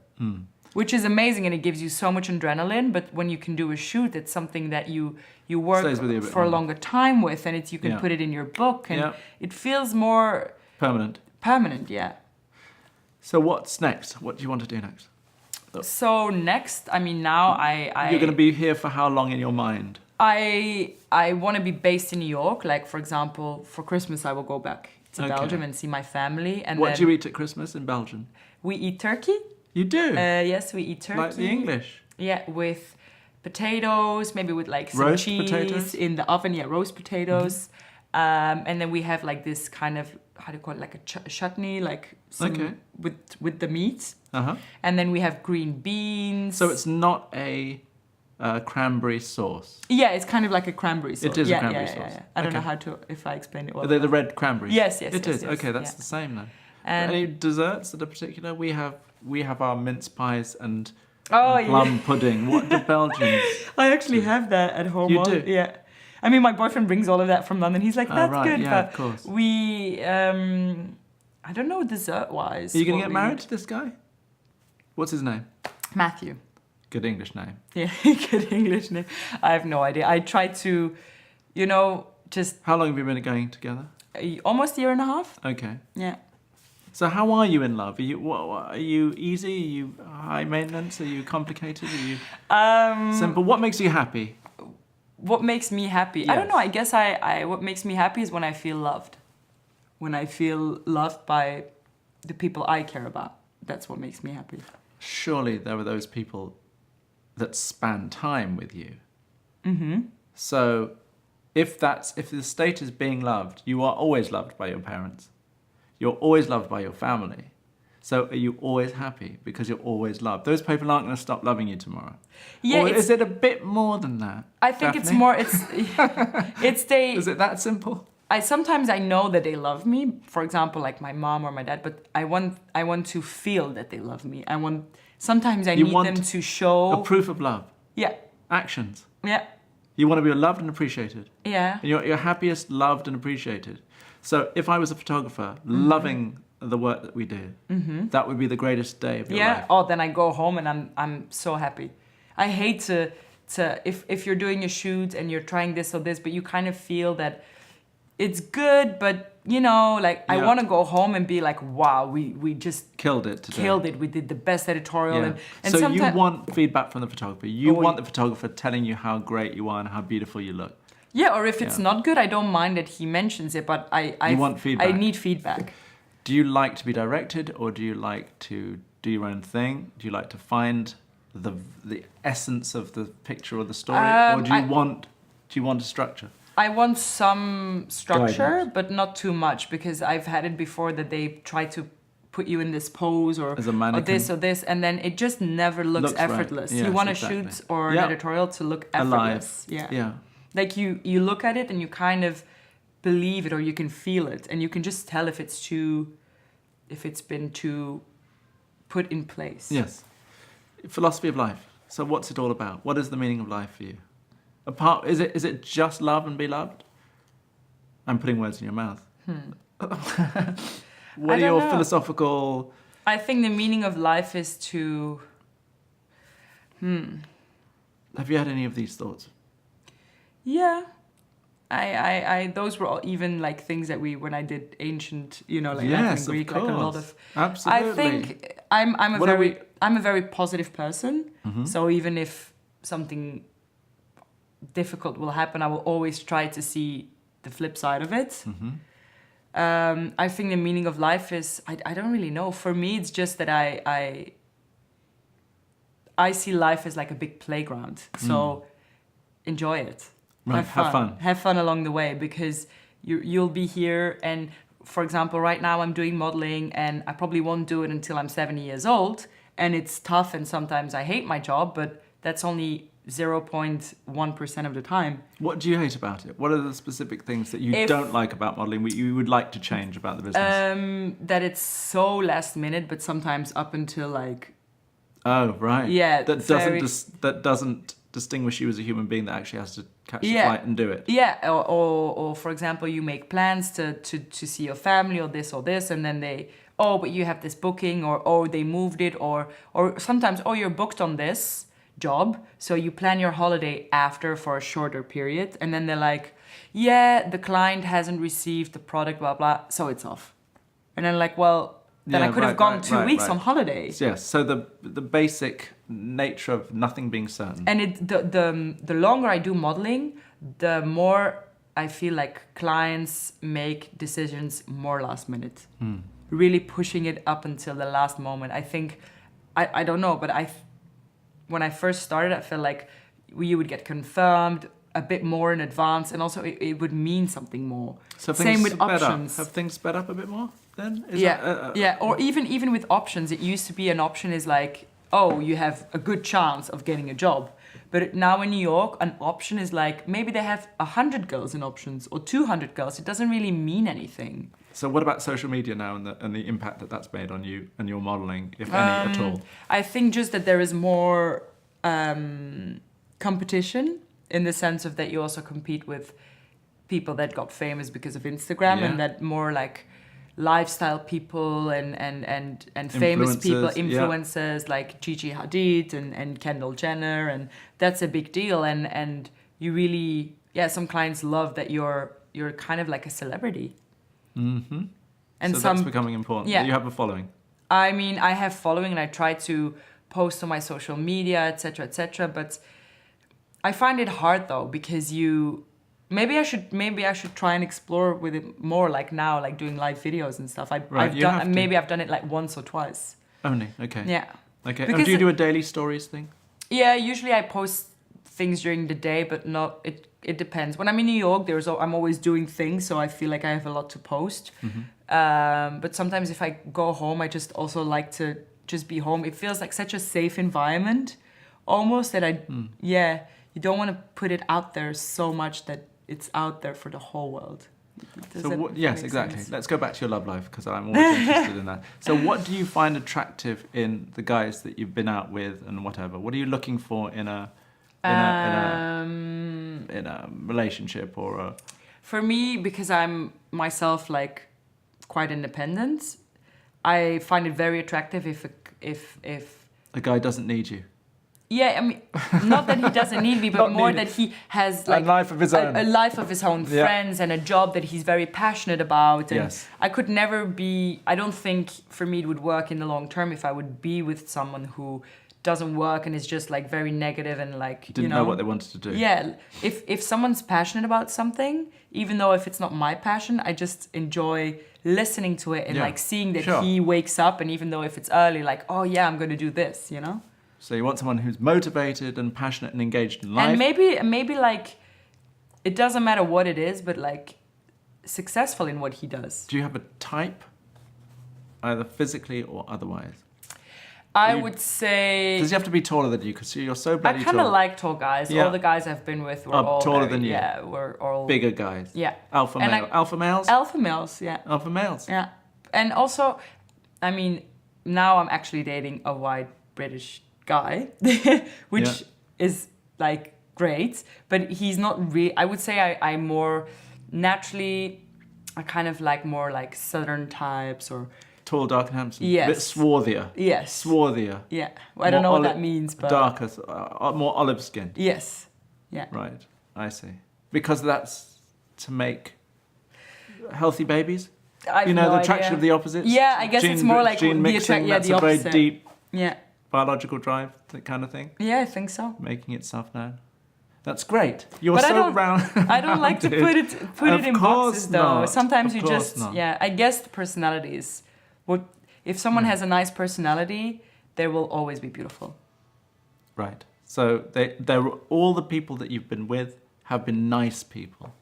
Which is amazing, and it gives you so much adrenaline, but when you can do a shoot, it's something that you work Stays with you a bit for a longer. longer time with, and you can Yeah. put it in your book, and Yeah. it feels more Permanent. permanent, yeah. So what's next? What do you want to do next? So next, I mean, now You're going to be here for how long in your mind? I want to be based in New York. Like, for example, for Christmas, I will go back to Okay. Belgium and see my family. And What then do you eat at Christmas in Belgium? we eat turkey. You do? Yes, we eat turkey. Like the English? Yeah, with potatoes, maybe with like some Roast cheese potatoes? in the oven. Yeah, roast potatoes. And then we have like this kind of, how do you call it, like a chutney, like some Okay. with the meat. Uh-huh. And then we have green beans. So it's not a cranberry sauce. Yeah, it's kind of like a cranberry sauce. It is yeah, a cranberry yeah, sauce. Yeah. I don't know Okay. if I explained it well. Are they the red cranberries? Yes, It is. yes, Okay, that's yeah. the same then. And Any desserts that are particular? We have our mince pies and oh, plum pudding. What do Belgians? I actually have that at home. You do? Yeah. I mean, my boyfriend brings all of that from London. He's like, Oh, that's right, good. yeah, but of course. we, I don't know dessert-wise. Are you going what to get married to this guy? What's his name? Matthew. Good English name. Yeah, good English name. I have no idea. I try to, just How long have you been going together? almost a year and a half. Okay. Yeah. So how are you in love? Are you easy? Are you high maintenance? Are you complicated? Are you simple? What makes you happy? What makes me happy? I don't Yes. know. I guess what makes me happy is when I feel loved. When I feel loved by the people I care about. That's what makes me happy. Surely there are those people that span time with you. Mm-hmm. So if the state is being loved, you are always loved by your parents. You're always loved by your family. So are you always happy because you're always loved? Those people aren't going to stop loving you tomorrow. Yeah, Or is it a bit more than that? I think it's Daphne? more. It's they. Is it that simple? Sometimes I know that they love me. For example, like my mom or my dad. But I want to feel that they love me. Sometimes I need them to show A proof of love. Yeah. Actions. Yeah. You want to be loved and appreciated. Yeah. And you're happiest loved and appreciated. So if I was a photographer, loving the work that we do, that would be the greatest day of your life. Oh, then I go home and I'm so happy. I hate to if you're doing a shoot and you're trying this or this, but you kind of feel that it's good, but I want to go home and be like, wow, we just Killed it today. killed it. We did the best editorial. Yeah. And So you sometimes, want feedback from the photographer. You want the photographer telling you how great you are and how beautiful you look. yeah, or if it's not good, I don't mind that he mentions it, but I want feedback. I need feedback. Do you like to be directed, or do you like to do your own thing? Do you like to find the essence of the picture or the story, or do you want a structure? I want some structure, Guidance. but not too much, because I've had it before that they try to put you in this pose or, As a or mannequin. this or this, and then it just never looks Looks right. effortless. Yes, you want to exactly. shoot or an Yeah. editorial to look Alive. effortless. Yeah. Yeah. Like you look at it and you kind of believe it, or you can feel it, and you can just tell if it's been too put in place. Yes. Philosophy of life. So what's it all about? What is the meaning of life for you? Is it just love and be loved? I'm putting words in your mouth. What I are don't your know. philosophical? I think the meaning of life is to. Have you had any of these thoughts? Yeah. I those were all even like things that when I did ancient, like Latin and Yes, Greek, of like a lot course. of. Absolutely. I think I'm a very positive person. Mm-hmm. So even if something difficult will happen, I will always try to see the flip side of it. Mm-hmm. I think the meaning of life is I don't really know. For me, it's just that I see life as like a big playground. So enjoy it. Right, have fun. Have fun along the way, because you'll be here. And for example, right now I'm doing modeling, and I probably won't do it until I'm 70 years old. And it's tough, and sometimes I hate my job, but that's only 0.1% of the time. What do you hate about it? What are the specific things that you don't like about modelling, what you would like to change about the business? That it's so last minute, but sometimes up until like. Oh, right. Yeah, That doesn't distinguish you as a human being that actually has to catch the flight and do it. Yeah, or for example, you make plans to see your family or this, and then but you have this booking, or they moved it, or sometimes, you're booked on this job, so you plan your holiday after for a shorter period, and then they're like, yeah, the client hasn't received the product, blah, blah, so it's off. And then like, well, then I could have gone 2 weeks on holiday. Yes, so the basic nature of nothing being certain. And the longer I do modeling, the more I feel like clients make decisions more last minute. Really pushing it up until the last moment. I think, I don't know, but when I first started, I felt like you would get confirmed a bit more in advance, and also it would mean something more. So Same with options. Have things sped up a bit more then? Or even with options, it used to be an option is like, you have a good chance of getting a job. But now in New York, an option is like, maybe they have 100 girls in options or 200 girls. It doesn't really mean anything. So what about social media now and the impact that that's made on you and your modeling, if any at all? I think just that there is more competition in the sense of that you also compete with people that got famous because of Instagram and that more like lifestyle people and famous people, influencers like Gigi Hadid and Kendall Jenner, and that's a big deal. And you really, some clients love that you're kind of like a celebrity. Mm-hmm. And so that's becoming important. Yeah. You have a following. I mean, I have following and I try to post on my social media, etc., but I find it hard though, because maybe I should try and explore with it more, like now, like doing live videos and stuff. I've done it like once or twice. Only, okay. Yeah. Okay. And do you do a daily stories thing? Yeah, usually I post things during the day, but not it depends. When I'm in New York, I'm always doing things, so I feel like I have a lot to post. Mm-hmm. But sometimes if I go home, I just also like to just be home. It feels like such a safe environment, almost, that you don't want to put it out there so much that it's out there for the whole world. Yes, exactly. Sense? Let's go back to your love life, because I'm always interested in that. So what do you find attractive in the guys that you've been out with and whatever? What are you looking for in a relationship or a... For me, because I'm myself like quite independent, I find it very attractive if a guy doesn't need you. Yeah, I mean, not that he doesn't need me, but more that he has like a life of his own, a life of his own, friends, and a job that he's very passionate about. And yes. I could never be. I don't think for me it would work in the long term if I would be with someone who doesn't work and is just like very negative and like didn't know what they wanted to do. Yeah, if someone's passionate about something, even though if it's not my passion, I just enjoy listening to it and like seeing that he wakes up, and even though if it's early, like, oh yeah, I'm going to do this, you know. So you want someone who's motivated and passionate and engaged in life. And maybe like, it doesn't matter what it is, but like successful in what he does. Do you have a type, either physically or otherwise? I would say... Does he have to be taller than you? Because you're so bloody tall. I kind of like tall guys. Yeah. All the guys I've been with were all taller than you. Yeah, were all... Bigger guys. Yeah. Alpha male. Alpha males? Alpha males, yeah. Alpha males. Yeah. And also, I mean, now I'm actually dating a white British guy, which is like great, but he's not really... I would say I'm more naturally... I kind of like more like southern types or... Tall, dark and handsome. Yes. A bit swarthier. Yes. Swarthier. Yeah. Well, I don't know what that means, but... Darker, more olive skinned. Yes. Yeah. Right. I see. Because that's to make healthy babies? The attraction of the opposites? Yeah, I guess it's more like gene mixing, that's the a very opposite. deep biological drive, that kind of thing? Yeah, I think so. Making itself known. That's great. You're but so round. I don't like to put it in boxes, though. Sometimes you just... Not. Yeah, I guess the personality is... If someone has a nice personality, they will always be beautiful. Right. So all the people that you've been with have been nice people.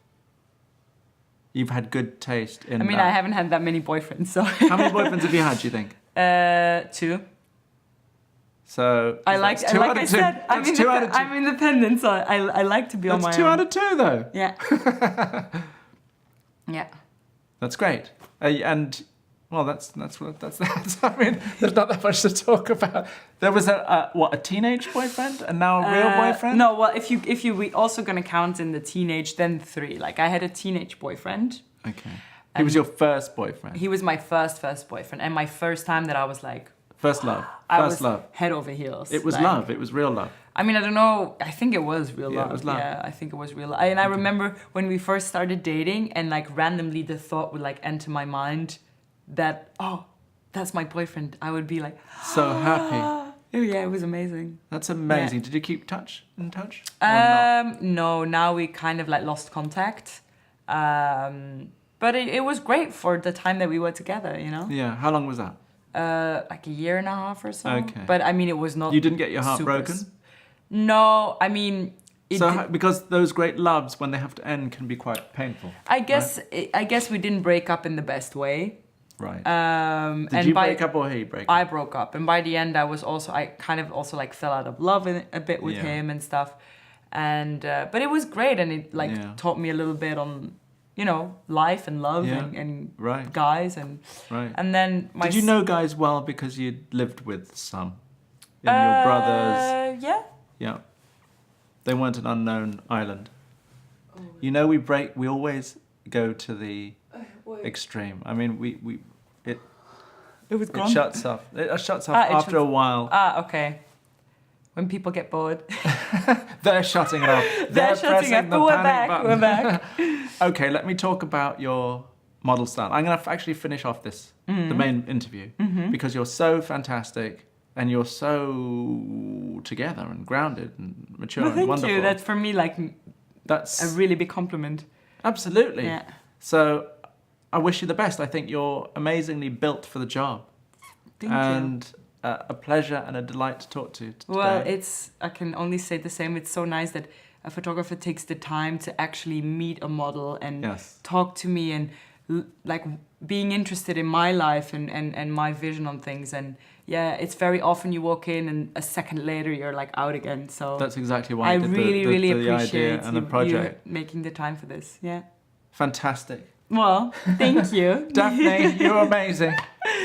You've had good taste in that. I haven't had that many boyfriends, so... How many boyfriends have you had, do you think? 2. So I'm independent, so I like to be on my own. That's 2 out of 2, though. Yeah. Yeah. That's great. That's I mean, there's not that much to talk about. There was a teenage boyfriend and now a real boyfriend? No, well, if we also gonna count in the teenage, then 3. Like I had a teenage boyfriend. Okay. He was your first boyfriend. He was my first boyfriend, and my first time that I was like, first love. I was head over heels. It was like, love. It was real love. I mean, I don't know. I think it was real love. It was love. Yeah, I think it was real love. And I remember when we first started dating, and like randomly the thought would like enter my mind that, oh, that's my boyfriend. I would be like so happy. Yeah, it was amazing. That's amazing. Yeah. Did you keep in touch? No, now we kind of like lost contact. But it was great for the time that we were together, you know? Yeah. How long was that? Like a year and a half or so. Okay. But I mean, it was not... You didn't get your heart broken? No, I mean... because those great loves, when they have to end, can be quite painful. I guess we didn't break up in the best way. Right. And Did you break up or he break up? I broke up, and by the end, I kind of also like fell out of love a bit with him and stuff. And but it was great, and it like taught me a little bit on, you know, life and love and right. guys and right. And then did you know guys well because you'd lived with some in your brothers? Yeah. Yeah. They weren't an unknown island. Oh. You know, we always go to the extreme. I mean, it was gone. It shuts off. It shuts off after a while. Okay. When people get bored. They're shutting it off. They're shutting it. The We're back. We're back. Okay, let me talk about your model style. I'm going to actually finish off the main interview, because you're so fantastic and you're so together and grounded and mature and wonderful. Thank you. That's for me that's a really big compliment. Absolutely. Yeah. So I wish you the best. I think you're amazingly built for the job. Thank you. And a pleasure and a delight to talk to today. Well, I can only say the same. It's so nice that a photographer takes the time to actually meet a model and talk to me and like being interested in my life and my vision on things. And yeah, it's very often you walk in and a second later you're like out again. So that's exactly why I really appreciate idea and the project. You making the time for this. Yeah. Fantastic. Well, thank you. Daphne, you're amazing.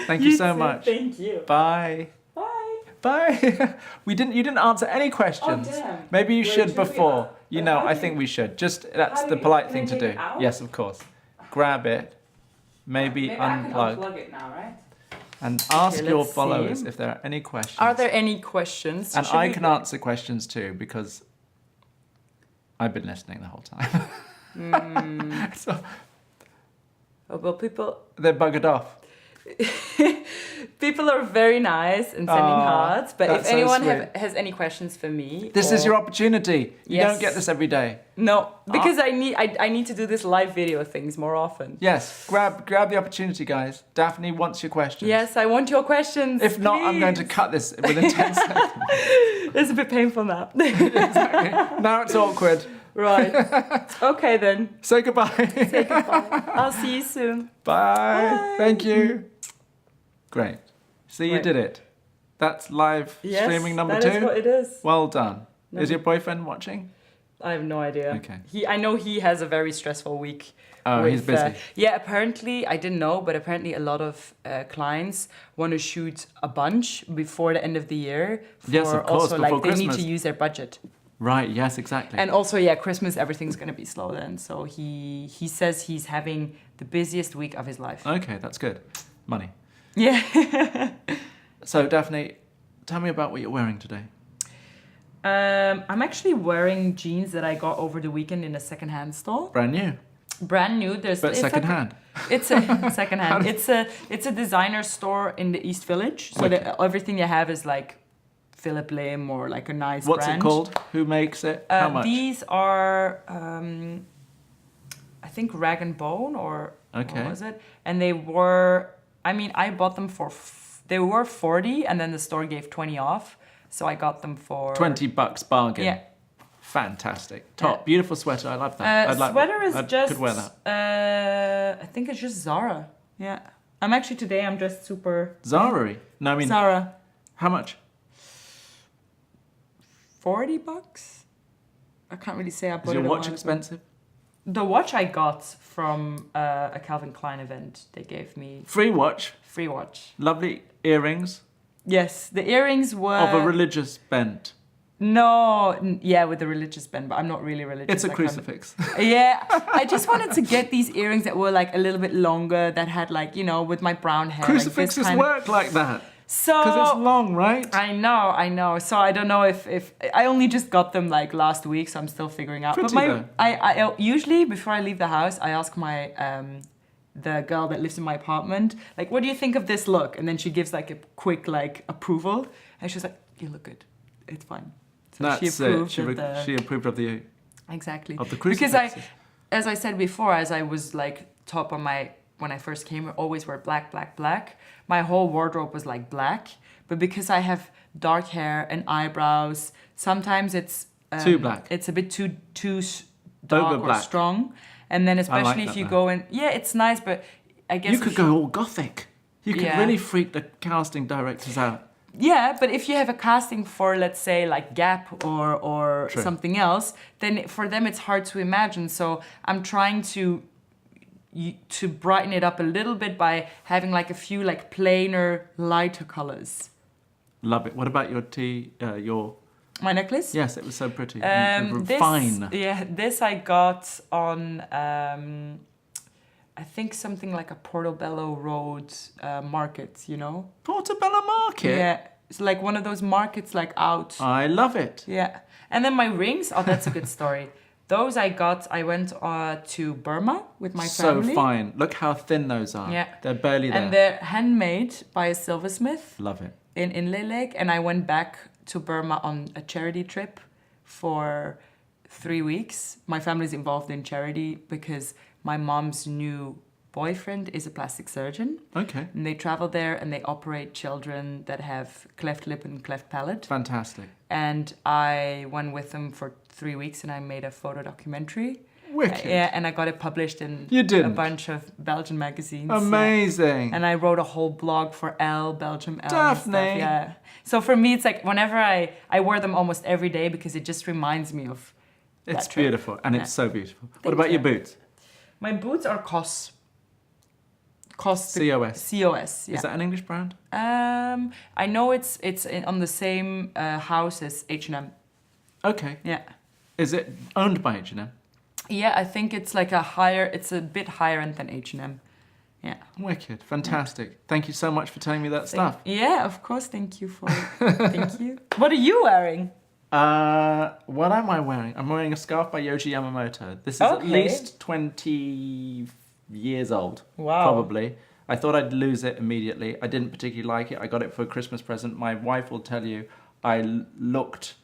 Thank you so much. Thank you. Bye. Bye. Bye. You didn't answer any questions. Oh, damn. Maybe you should before. I think we should. That's the polite thing to do. Yes, of course. Grab it. Maybe unplug. I can unplug it now, right? And ask your followers if there are any questions. Are there any questions? And I can answer questions too, because I've been listening the whole time. So, well, people... They're buggered off. People are very nice and sending hearts, but if anyone has any questions for me... This is your opportunity. You don't get this every day. No, because I need to do this live video things more often. Yes, grab the opportunity, guys. Daphne wants your questions. Yes, I want your questions. If not, I'm going to cut this within 10 seconds. It's a bit painful now. Exactly. Now it's awkward. Right. Okay then. Say goodbye. Say goodbye. I'll see you soon. Bye. Bye. Thank you. Great. See, you did it. That's live streaming number 2? That is what it is. Well done. Is your boyfriend watching? I have no idea. Okay. I know he has a very stressful week. Oh, he's busy. Yeah, apparently, I didn't know, but apparently a lot of clients want to shoot a bunch before the end of the year. Yes, of course, also, before they Christmas. need to use their budget. Right, yes, exactly. And also, Christmas, everything's going to be slow then. So he says he's having the busiest week of his life. Okay, that's good. Money. Yeah. So, Daphne, tell me about what you're wearing today. I'm actually wearing jeans that I got over the weekend in a secondhand store. Brand new. Brand new. But secondhand. It's a secondhand. It's a designer store in the East Village. So everything you have is like Philip Lim or like a nice What's brand. it called? Who makes it? How much? These are, I think, Rag and Bone or what was it? And they were, I bought them they were 40 and then the store gave 20 off. So I got them for... $20 bargain. Yeah. Fantastic. Top. Beautiful sweater. I love that. Sweater is just... could wear that. I think it's just Zara. Yeah. Today I'm dressed super... Zara-y? No, I mean... Zara. How much? $40? I can't really say I bought it. Is your watch expensive? The watch I got from a Calvin Klein event. They gave me... Free watch? Free watch. Lovely earrings? Yes. The earrings were... Of a religious bent? No, with the religious bend, but I'm not really religious. It's a crucifix. Yeah, I just wanted to get these earrings that were like a little bit longer, that had like, with my brown hair. Crucifixes work like that. So... Because it's long, right? I know. So I don't know if... I only just got them like last week, so I'm still figuring out. Pretty but I usually, before I leave the house, I ask my... the girl that lives in my apartment, like, what do you think of this look? And then she gives like a quick like approval, and she's like, you look good, it's fine. So That's she approved she approved of the exactly of the crucifixes. Because as I said before, as I was like top on when I first came, I always wear black. My whole wardrobe was like black, but because I have dark hair and eyebrows, sometimes it's too black. It's a bit too dark or strong. And then especially if you go in, it's nice, but I guess You could go all gothic. You could Yeah. really freak the casting directors out. Yeah, but if you have a casting for, let's say, like Gap or True. something else, then for them it's hard to imagine. So I'm trying to brighten it up a little bit by having like a few like plainer, lighter colors. Love it. What about your My necklace? Yes, it was so pretty. This, Fine. Yeah, this I got on, I think something like a Portobello Road market, you know? Portobello Market. Yeah, it's like one of those markets like out. I love it. Yeah. And then my rings, oh, that's a good story. Those I went to Burma with my So family. fine. Look how thin those are. Yeah. They're barely there. And they're handmade by a silversmith Love it. in Inle Lake. And I went back to Burma on a charity trip for 3 weeks. My family's involved in charity because my mom's new boyfriend is a plastic surgeon. Okay. And they travel there and they operate children that have cleft lip and cleft palate. Fantastic. And I went with them for 3 weeks and I made a photo documentary. Wicked. Yeah, and I got it published in You didn't? a bunch of Belgian magazines. Amazing. Yeah. And I wrote a whole blog for Elle, Belgium Elle. and Daphne. stuff, yeah. So for me, it's like whenever I wear them almost every day because it just reminds me of It's that trip. beautiful. And it's Yeah. so beautiful. What Thank about your you. boots? My boots are COS. COS. COS. COS, yeah. Is that an English brand? I know it's on the same house as H&M. Okay. Yeah. Is it owned by H&M? Yeah, I think it's like it's a bit higher end than H&M. Yeah. Wicked. Fantastic. Thank you so much for telling me that stuff. Yeah, of course. Thank you for thank you. What are you wearing? What am I wearing? I'm wearing a scarf by Yoji Yamamoto. This is at Okay. least 20 years old. Wow. Probably. I thought I'd lose it immediately. I didn't particularly like it. I got it for a Christmas present. My wife will tell you I looked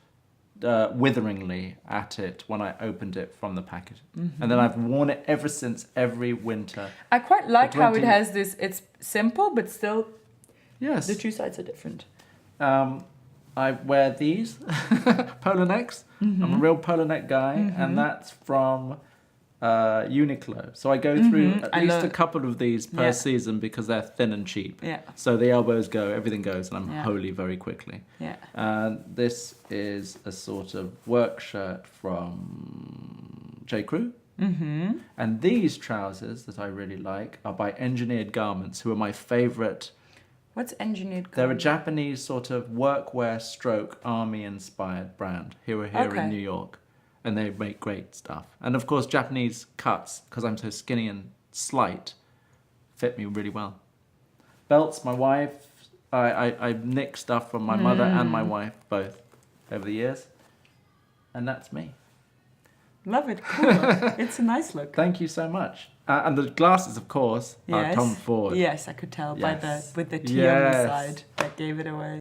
witheringly at it when I opened it from the packet. Mm-hmm. And then I've worn it ever since, every winter. I quite like how it 20 has this. It's simple, but still Yes. the two sides are different. I wear these polo necks. I'm a real polo neck guy, and that's from Uniqlo. So I go through at least a couple of these per Yeah. season because they're thin and cheap. Yeah. So the elbows go, everything goes, and I'm Yeah. wholly very quickly. Yeah. And this is a sort of work shirt from J. Crew. Mm-hmm. And these trousers that I really like are by Engineered Garments, who are my favourite. What's engineered? They're a garment? Japanese sort of workwear stroke army-inspired brand here Okay. in New York. And they make great stuff. And of course, Japanese cuts, because I'm so skinny and slight, fit me really well. Belts, my wife, I nick stuff from my mother and my wife, both, over the years. And that's me. Love it. Cool. It's a nice look. Thank you so much. And the glasses, of course, are Yes. Tom Ford. Yes, I could tell by Yes. with the T on the Yes. side that gave it away.